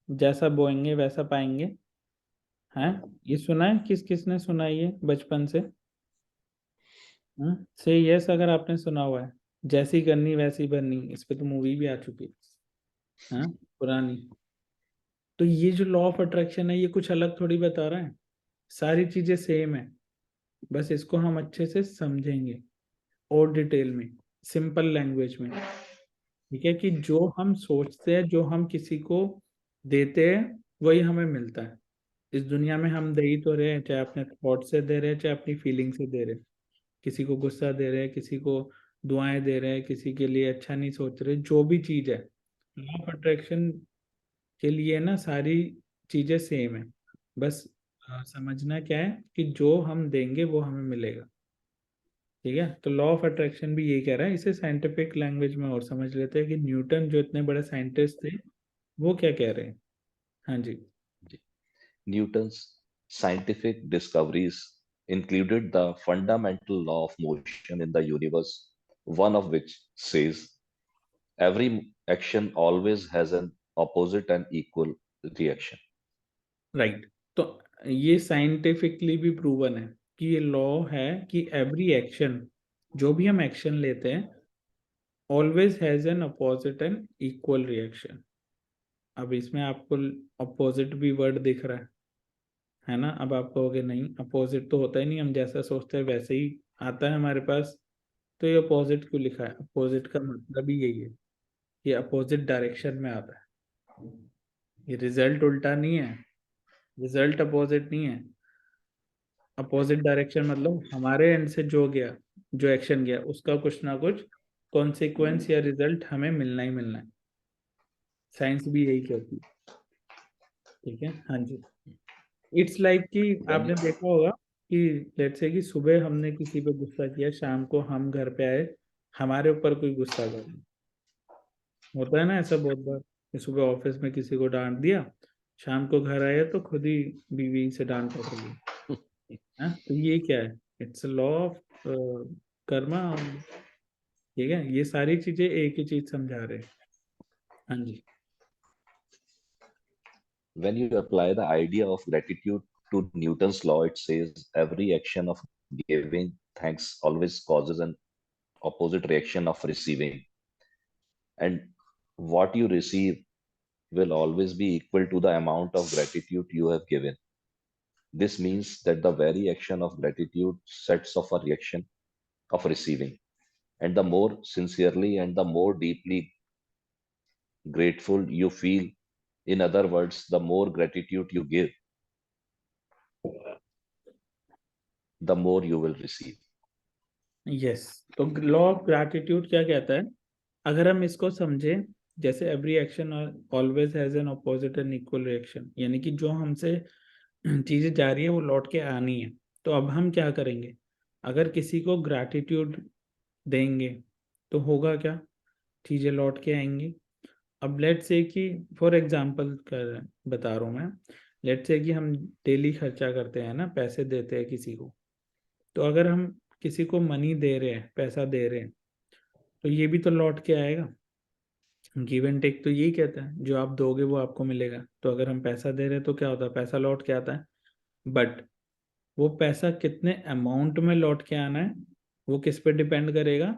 A: जैसा बोएंगे वैसा पाएंगे। हैं, ये सुना है, किस किस ने सुना है ये बचपन से? से यस अगर आपने सुना हुआ है। जैसी करनी वैसी बननी, इस पे तो मूवी भी आ चुकी है, हाँ, पुरानी। तो ये जो लॉ ऑफ अट्रैक्शन है, ये कुछ अलग थोड़ी बता रहा है, सारी चीजें सेम है। बस इसको हम अच्छे से समझेंगे और डिटेल में, सिंपल लैंग्वेज में। ठीक है, कि जो हम सोचते हैं, जो हम किसी को देते हैं, वही हमें मिलता है। इस दुनिया में हम दे ही तो रहे हैं, चाहे अपने थॉट से दे रहे हैं, चाहे अपनी फीलिंग से दे रहे हैं। किसी को गुस्सा दे रहे हैं, किसी को दुआएं दे रहे हैं, किसी के लिए अच्छा नहीं सोच रहे, जो भी चीज है, लॉ ऑफ अट्रैक्शन के लिए ना सारी चीजें सेम है। बस समझना क्या है कि जो हम देंगे वो हमें मिलेगा। ठीक है, तो लॉ ऑफ अट्रैक्शन भी यही कह रहा है। इसे साइंटिफिक लैंग्वेज में और समझ लेते हैं कि न्यूटन जो इतने बड़े साइंटिस्ट थे, वो क्या कह रहे हैं। हाँ जी।
H: Newton's scientific discoveries included the fundamental law of motion in the universe, one of which says every action always has an opposite and equal reaction.
A: Right, तो ये साइंटिफिकली भी प्रूवन है कि ये लॉ है कि एवरी एक्शन, जो भी हम एक्शन लेते हैं, always has an opposite and equal reaction. अब इसमें आपको अपोजिट भी वर्ड दिख रहा है ना। अब आप कहोगे नहीं, अपोजिट तो होता ही नहीं, हम जैसा सोचते हैं वैसे ही आता है हमारे पास, तो ये अपोजिट क्यों लिखा है? अपोजिट का मतलब ही यही है, ये अपोजिट डायरेक्शन में आता है। ये रिजल्ट उल्टा नहीं है, रिजल्ट अपोजिट नहीं है। अपोजिट डायरेक्शन मतलब हमारे एंड से जो गया, जो एक्शन गया, उसका कुछ ना कुछ कॉन्सिक्वेंस या रिजल्ट हमें मिलना ही मिलना है। साइंस भी यही कहती है। ठीक है, हाँ जी। इट्स लाइक कि
H: When
A: आपने
H: you,
A: देखा होगा कि लेट्स से कि सुबह हमने किसी पे गुस्सा किया, शाम को हम घर पे आए, हमारे ऊपर कोई गुस्सा कर दिया। होता है ना ऐसा बहुत बार कि सुबह ऑफिस में किसी को डांट दिया, शाम को घर आया तो खुद ही बीवी से डांट पड़ गई। हाँ, तो ये क्या है? It's law of Karma. ठीक है, ये सारी चीजें एक ही चीज समझा रहे हैं। हाँ जी।
H: when you apply the idea of gratitude to Newton's law, it says every action of giving thanks always causes an opposite reaction of receiving. And what you receive will always be equal to the amount of gratitude you have given. This means that the very action of gratitude sets off a reaction of receiving. And the more sincerely and the more deeply grateful you feel, in other words, the more gratitude you give, the more you will receive.
A: Yes, तो law of gratitude क्या कहता है, अगर हम इसको समझें, जैसे every action always has an opposite and equal reaction, यानी कि जो हमसे चीजें जा रही है वो लौट के आनी है। तो अब हम क्या करेंगे, अगर किसी को ग्रैटिट्यूड देंगे तो होगा क्या, चीजें लौट के आएंगी। अब लेट से कि फॉर एग्जांपल कर बता रहा हूँ मैं, लेट से कि हम डेली खर्चा करते हैं ना, पैसे देते हैं किसी को, तो अगर हम किसी को मनी दे रहे हैं, पैसा दे रहे हैं, तो ये भी तो लौट के आएगा। गिव एंड टेक तो यही कहता है, जो आप दोगे वो आपको मिलेगा। तो अगर हम पैसा दे रहे हैं तो क्या होता है, पैसा लौट के आता है। बट वो पैसा कितने अमाउंट में लौट के आना है, वो किस पे डिपेंड करेगा,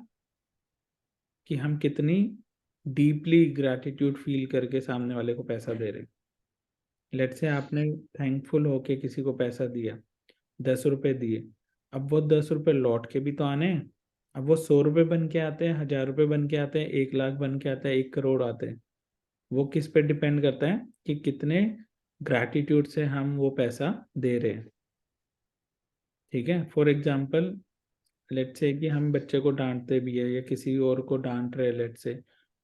A: कि हम कितनी डीपली ग्रैटिट्यूड फील करके सामने वाले को पैसा दे रहे हैं। लेट से आपने थैंकफुल होके किसी को पैसा दिया, 10 रुपए दिए, अब वो 10 रुपए लौट के भी तो आने हैं। अब वो 100 रुपए बन के आते हैं, 1000 रुपए बन के आते हैं, 1 लाख बन के आते हैं, 1 करोड़ आते हैं। वो किस पे डिपेंड करता है कि कितने ग्रैटिट्यूड से हम वो पैसा दे रहे हैं। ठीक है, फॉर एग्जाम्पल लेट से कि हम बच्चे को डांटते भी है या किसी और को डांट रहे, लेट से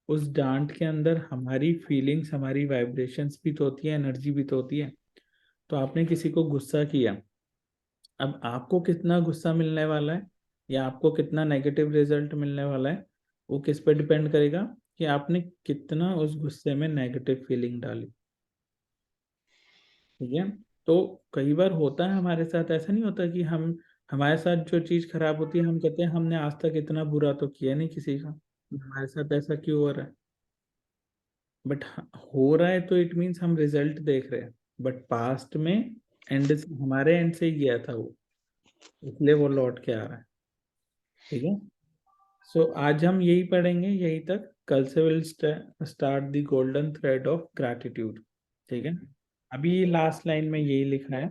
A: उस डांट के अंदर हमारी फीलिंग्स, हमारी वाइब्रेशंस भी तो होती है, एनर्जी भी तो होती है। तो आपने किसी को गुस्सा किया, अब आपको कितना गुस्सा मिलने वाला है या आपको कितना नेगेटिव रिजल्ट मिलने वाला है, वो किस पे डिपेंड करेगा, कि आपने कितना उस गुस्से में नेगेटिव फीलिंग डाली। ठीक है, तो कई बार होता है हमारे साथ, ऐसा नहीं होता कि हम, हमारे साथ जो चीज खराब होती है हम कहते हैं हमने आज तक इतना बुरा तो किया नहीं किसी का, हमारे साथ ऐसा क्यों हो रहा है। बट हो रहा है तो इट मीन्स हम रिजल्ट देख रहे हैं, बट पास्ट में एंड से, हमारे एंड से ही गया था वो, इसलिए वो लौट के आ रहा है। ठीक है, सो आज हम यही पढ़ेंगे, यही तक। कल से will start the golden thread of gratitude. ठीक है, अभी लास्ट लाइन में यही लिखा है,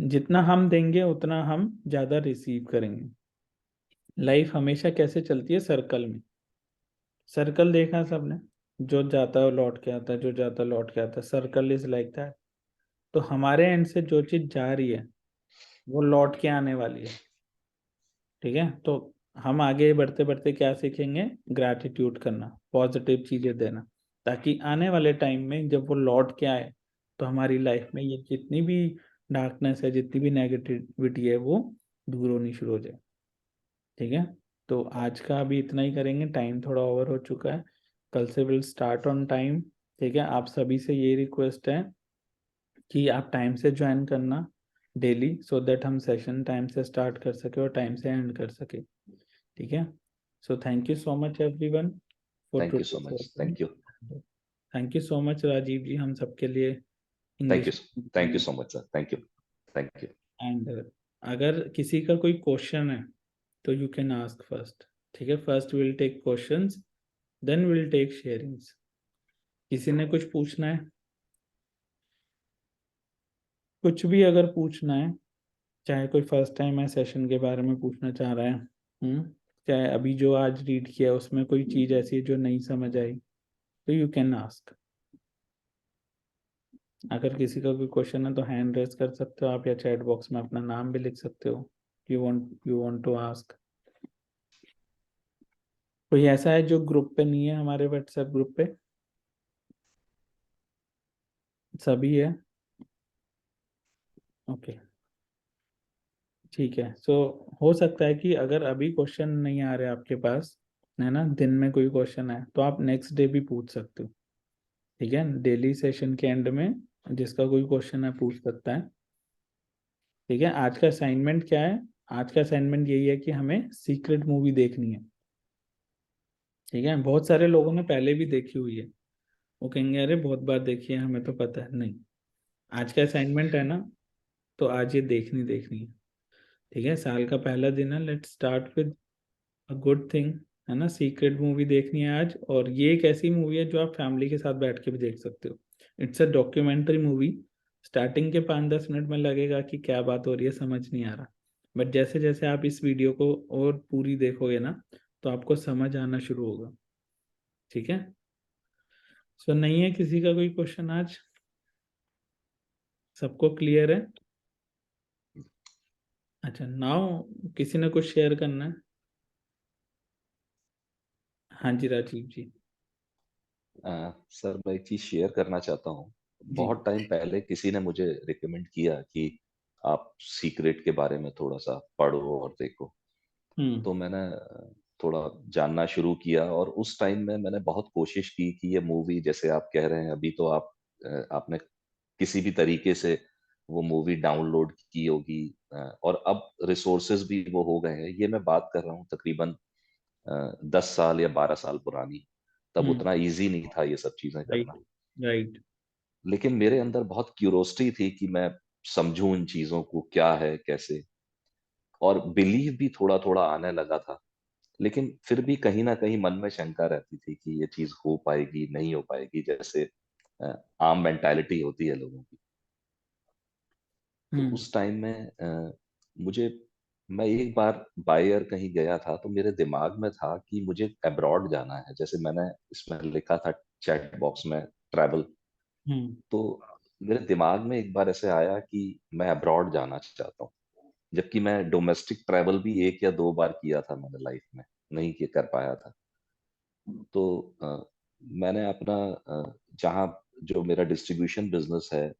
A: जितना हम देंगे उतना हम ज्यादा रिसीव करेंगे। लाइफ हमेशा कैसे चलती है, सर्कल में। सर्कल देखा सबने, जो जाता है वो लौट के आता है, जो जाता है लौट के आता है, सर्कल इज लाइक दैट। तो हमारे एंड से जो चीज जा रही है वो लौट के आने वाली है। ठीक है, तो हम आगे बढ़ते बढ़ते क्या सीखेंगे, ग्रैटिट्यूड करना, पॉजिटिव चीजें देना, ताकि आने वाले टाइम में जब वो लौट के आए तो हमारी लाइफ में ये जितनी भी डार्कनेस है, जितनी भी नेगेटिविटी है, वो दूर होनी शुरू हो जाए। ठीक है, तो आज का अभी इतना ही करेंगे, टाइम थोड़ा ओवर हो चुका है। कल से विल स्टार्ट ऑन टाइम। ठीक है, आप सभी से ये रिक्वेस्ट है कि आप टाइम से ज्वाइन करना डेली, सो दैट हम सेशन टाइम से स्टार्ट कर सके और टाइम से एंड कर सके। ठीक है, so thank you so much everyone for
H: Thank you so much. Thank you.
A: Thank you so much Rajiv ji, हम सबके लिए
H: Thank you.
A: English.
H: Thank you so much, sir. Thank you. Thank you.
A: And अगर किसी का कोई क्वेश्चन है तो you can ask first. ठीक है, first will take questions, then will take sharings. किसी ने कुछ पूछना है, कुछ भी अगर पूछना है, चाहे कोई फर्स्ट टाइम है सेशन के बारे में पूछना चाह रहा है, चाहे अभी जो आज रीड किया उसमें कोई चीज ऐसी है जो नहीं समझ आई, तो यू कैन आस्क। अगर किसी का कोई क्वेश्चन है तो हैंड रेज कर सकते हो आप, या चैट बॉक्स में अपना नाम भी लिख सकते हो, यू वांट टू आस्क। कोई ऐसा है जो ग्रुप पे नहीं है, हमारे व्हाट्सएप ग्रुप पे सभी है? ओके, ठीक है। सो हो सकता है कि अगर अभी क्वेश्चन नहीं आ रहे आपके पास, है ना, दिन में कोई क्वेश्चन है तो आप नेक्स्ट डे भी पूछ सकते हो। ठीक है, डेली सेशन के एंड में जिसका कोई क्वेश्चन है पूछ सकता है। ठीक है, आज का असाइनमेंट क्या है, आज का असाइनमेंट यही है कि हमें सीक्रेट मूवी देखनी है। ठीक है, बहुत सारे लोगों ने पहले भी देखी हुई है, वो कहेंगे अरे बहुत बार देखी है हमें तो पता है, नहीं। आज का असाइनमेंट है ना, तो आज ये देखनी देखनी है। ठीक है, साल का पहला दिन है, let's start with a good thing, है ना। सीक्रेट मूवी देखनी है आज, और ये एक ऐसी मूवी है जो आप फैमिली के साथ बैठ के भी देख सकते हो। It's a documentary movie. Starting के 5-10 मिनट में लगेगा कि क्या बात हो रही है, समझ नहीं आ रहा, बट जैसे जैसे आप इस वीडियो को और पूरी देखोगे ना, तो आपको समझ आना शुरू होगा। ठीक है। सो नहीं है किसी का कोई क्वेश्चन आज? सबको क्लियर है? अच्छा, नाउ किसी ने कुछ शेयर करना है? हाँ जी राजीव जी।
H: सर मैं एक चीज शेयर करना चाहता हूँ।
A: जी।
H: बहुत टाइम पहले किसी ने मुझे रिकमेंड किया कि आप सीक्रेट के बारे में थोड़ा सा पढ़ो और देखो।
A: हम्म।
H: तो मैंने थोड़ा जानना शुरू किया, और उस टाइम में मैंने बहुत कोशिश की कि ये मूवी, जैसे आप कह रहे हैं अभी, तो आपने किसी भी तरीके से वो मूवी डाउनलोड की होगी, और अब रिसोर्सेज भी वो हो गए हैं। ये मैं बात कर रहा हूँ तकरीबन 10 साल या 12 साल पुरानी। तब
A: हम्म।
H: उतना इजी नहीं था ये सब चीजें
A: राइट।
H: करना।
A: राइट।
H: लेकिन मेरे अंदर बहुत क्यूरोसिटी थी कि मैं समझूं इन चीजों को क्या है कैसे, और बिलीव भी थोड़ा थोड़ा आने लगा था। लेकिन फिर भी कहीं ना कहीं मन में शंका रहती थी कि ये चीज हो पाएगी नहीं हो पाएगी, जैसे आम मेंटालिटी होती है लोगों की। तो
A: हम्म।
H: उस टाइम में मुझे मैं एक बार बाय ईयर कहीं गया था, तो मेरे दिमाग में था कि मुझे अब्रॉड जाना है। जैसे मैंने इसमें लिखा था चैट बॉक्स में, ट्रैवल।
A: हम्म।
H: तो मेरे दिमाग में एक बार ऐसे आया कि मैं अब्रॉड जाना चाहता हूँ, जबकि मैं डोमेस्टिक ट्रैवल भी 1 या 2 बार किया था मैंने लाइफ में, नहीं कर पाया था। तो मैंने अपना जहाँ जो मेरा डिस्ट्रीब्यूशन बिजनेस है,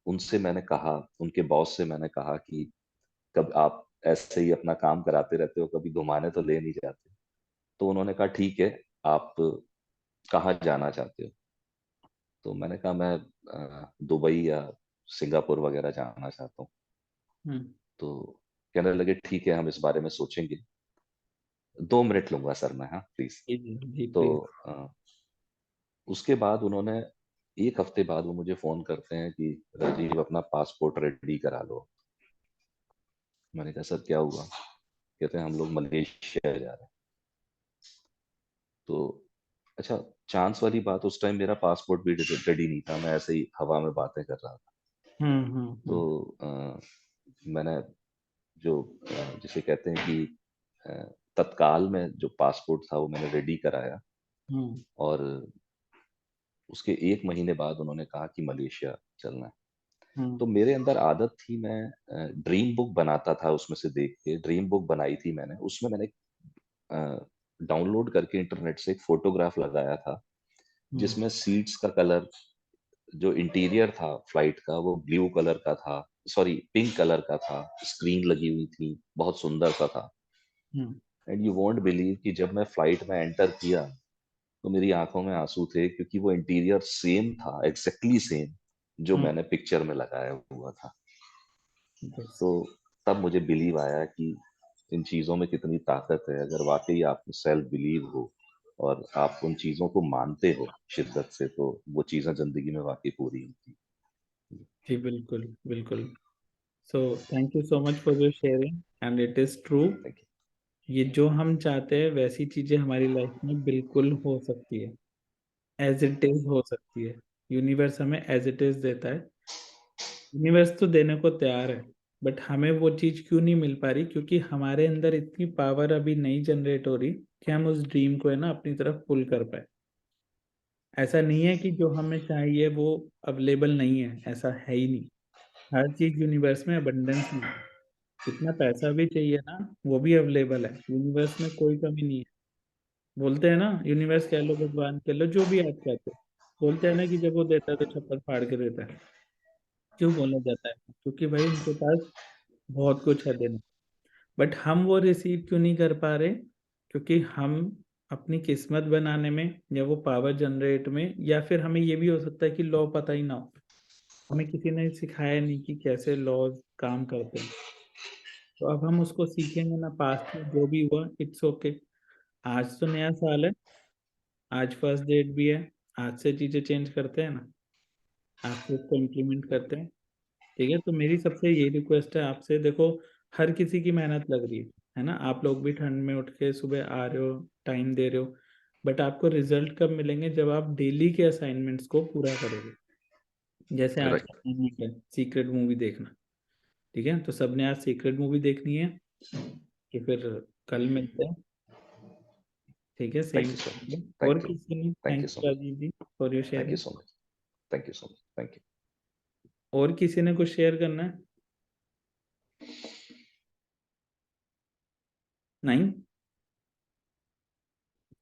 H: उनसे मैंने कहा, उनके बॉस से मैंने कहा कि कब आप ऐसे ही अपना काम कराते रहते हो, कभी घुमाने तो ले नहीं जाते। तो उन्होंने कहा ठीक है, आप कहाँ जाना चाहते हो? तो मैंने कहा मैं दुबई या सिंगापुर वगैरह जाना चाहता हूँ।
A: हम्म।
H: तो कहने लगे ठीक है, हम इस बारे में सोचेंगे। 2 मिनट लूंगा सर मैं, हाँ प्लीज।
A: जी जी जी
H: तो
A: प्लीज।
H: उसके बाद उन्होंने, एक हफ्ते बाद वो मुझे फोन करते हैं कि राजीव अपना पासपोर्ट रेडी करा लो। मैंने कहा सर क्या हुआ? कहते हैं हम लोग मलेशिया जा रहे हैं। तो अच्छा, चांस वाली बात, उस टाइम मेरा पासपोर्ट भी रेडी नहीं था, मैं ऐसे ही हवा में बातें कर रहा था। तो मैंने जो जिसे कहते हैं कि अ, तत्काल में जो पासपोर्ट था वो मैंने रेडी कराया,
A: हम्म।
H: और उसके 1 महीने बाद उन्होंने कहा कि मलेशिया चलना है।
A: हम्म।
H: तो मेरे अंदर आदत थी, मैं ड्रीम बुक बनाता था, उसमें से देख के ड्रीम बुक बनाई थी मैंने। उसमें मैंने डाउनलोड करके इंटरनेट से एक फोटोग्राफ लगाया था,
A: हम्म।
H: जिसमें सीट्स का कलर, जो इंटीरियर था फ्लाइट का, वो ब्लू कलर का था, सॉरी पिंक कलर का था। स्क्रीन लगी हुई थी, बहुत सुंदर सा था।
A: हम्म।
H: एंड यू वोंट बिलीव कि जब मैं फ्लाइट में एंटर किया, तो मेरी आंखों में आंसू थे, क्योंकि वो इंटीरियर सेम था, एग्जैक्टली सेम जो
A: हम्म।
H: मैंने पिक्चर में लगाया हुआ था।
A: बस।
H: तो तब मुझे बिलीव आया कि इन चीजों में कितनी ताकत है। अगर वाकई आप में सेल्फ बिलीव हो और आप उन चीजों को मानते हो शिद्दत से, तो वो चीजें जिंदगी में वाकई पूरी होती
A: जी बिल्कुल बिल्कुल। सो thank you so much for your sharing and it is true.
H: हैं।
A: ये जो हम चाहते हैं वैसी चीजें हमारी लाइफ में बिल्कुल हो सकती है, एज इट इज हो सकती है। यूनिवर्स हमें एज इट इज देता है। यूनिवर्स तो देने को तैयार है, बट हमें वो चीज क्यों नहीं मिल पा रही? क्योंकि हमारे अंदर इतनी पावर अभी नहीं जनरेट हो रही कि हम उस ड्रीम को है ना अपनी तरफ पुल कर पाए। ऐसा नहीं है कि जो हमें चाहिए वो अवेलेबल नहीं है, ऐसा है ही नहीं। हर चीज यूनिवर्स में अबंडेंस में है। जितना पैसा भी चाहिए ना वो भी अवेलेबल है, यूनिवर्स में कोई कमी नहीं है। बोलते हैं ना, यूनिवर्स कह लो, भगवान कह लो, जो भी आप कहते हो, बोलते हैं ना कि जब वो देता है तो छप्पर फाड़ के देता है। क्यों बोला जाता है? क्योंकि भाई उनके पास बहुत कुछ है देने। बट हम वो रिसीव क्यों नहीं कर पा रहे? क्योंकि हम अपनी किस्मत बनाने में, या वो पावर जनरेट में, या फिर हमें ये भी हो सकता है कि लॉ पता ही ना हो। हमें किसी ने सिखाया नहीं कि कैसे लॉज काम करते हैं। तो अब हम उसको सीखेंगे ना, पास्ट में जो भी हुआ इट्स ओके। आज तो नया साल है, आज फर्स्ट डेट भी है। आज से चीजें चेंज करते हैं ना, आज से उसको इम्प्लीमेंट करते हैं। ठीक है, तो मेरी सबसे यही रिक्वेस्ट है आपसे। देखो, हर किसी की मेहनत लग रही है ना। आप लोग भी ठंड में उठ के सुबह आ रहे हो, टाइम दे रहे हो, बट आपको रिजल्ट कब मिलेंगे? जब आप डेली के असाइनमेंट्स को पूरा करोगे। जैसे आज का
H: राइट।
A: असाइनमेंट है सीक्रेट मूवी देखना। ठीक है, तो सबने आज सीक्रेट मूवी देखनी है कि फिर कल मिलते हैं? ठीक है,
H: Thank
A: same.
H: you so much.
A: और
H: Thank you.
A: किसी ने?
H: Thank
A: thank
H: you
A: you
H: so much.
A: Rajiv ji for your
H: Thank you
A: sharing.
H: so much. Thank you so much. Thank you.
A: और किसी ने कुछ शेयर करना है? नहीं?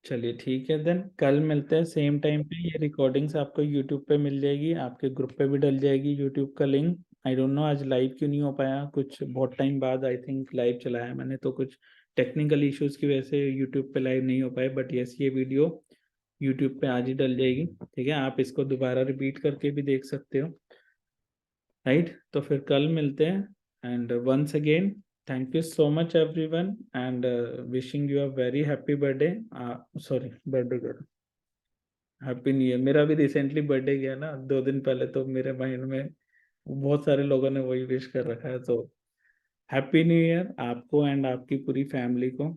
A: चलिए ठीक है, देन कल मिलते हैं सेम टाइम पे। ये रिकॉर्डिंग्स आपको यूट्यूब पे मिल जाएगी, आपके ग्रुप पे भी डल जाएगी यूट्यूब का लिंक। आई डोंट नो आज लाइव क्यों नहीं हो पाया, कुछ बहुत टाइम बाद आई थिंक लाइव चलाया मैंने, तो कुछ टेक्निकल इश्यूज की वजह से यूट्यूब पे लाइव नहीं हो पाए। बट यस, ये वीडियो यूट्यूब पे आज ही डल जाएगी। ठीक है, आप इसको दोबारा रिपीट करके भी देख सकते हो। राइट, तो फिर कल मिलते हैं। And once again thank you so much everyone, and wishing you a very happy birthday. Sorry, birthday कर हैप्पी न्यू ईयर। मेरा भी रिसेंटली बर्थडे गया ना 2 दिन पहले, तो मेरे माइंड में बहुत सारे लोगों ने वही विश कर रखा है। तो हैप्पी न्यू ईयर आपको एंड आपकी पूरी फैमिली को।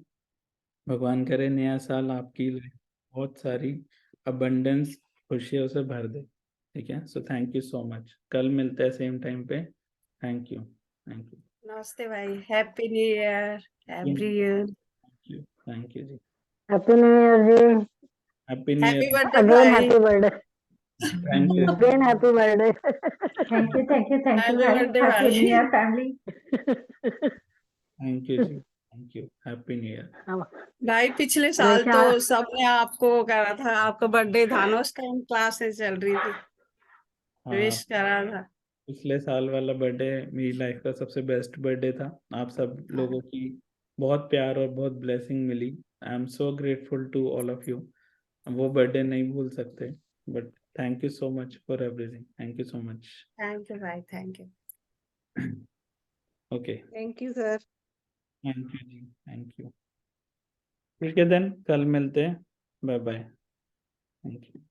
A: भगवान करे नया साल आपकी life बहुत सारी अबंडेंस खुशियों से भर दे। ठीक है, so thank you so much. कल मिलते हैं सेम टाइम पे। थैंक यू, थैंक यू,
I: नमस्ते भाई, happy new year every year.
A: Thank you जी।
C: हैप्पी न्यू ईयर जी।
A: Happy new
I: happy
A: year.
I: Birthday
C: again
I: भाई।
C: Happy birthday.
A: Thank you,
C: again happy birthday.
J: Thank you
I: happy
J: भाई।
I: Birthday
J: happy new
I: भाई।
J: Year family.
A: Thank you ji, thank you, happy new year.
I: भाई पिछले साल
C: हमेशा
I: तो सबने आपको करा था, आपका बर्थडे था ना, उस टाइम क्लासेस चल रही थी,
A: हाँ,
I: विश करा था।
A: पिछले साल वाला बर्थडे मेरी लाइफ का सबसे बेस्ट बर्थडे था। आप सब लोगों की बहुत प्यार और बहुत ब्लेसिंग मिली। I am so grateful to all of you. वो बर्थडे नहीं भूल सकते। But thank you so much for everything, thank you so much.
I: Thank you भाई, thank you.
A: Okay,
E: thank you sir.
A: Thank you ji, thank you. ठीक है, then कल मिलते हैं। Bye bye, thank you.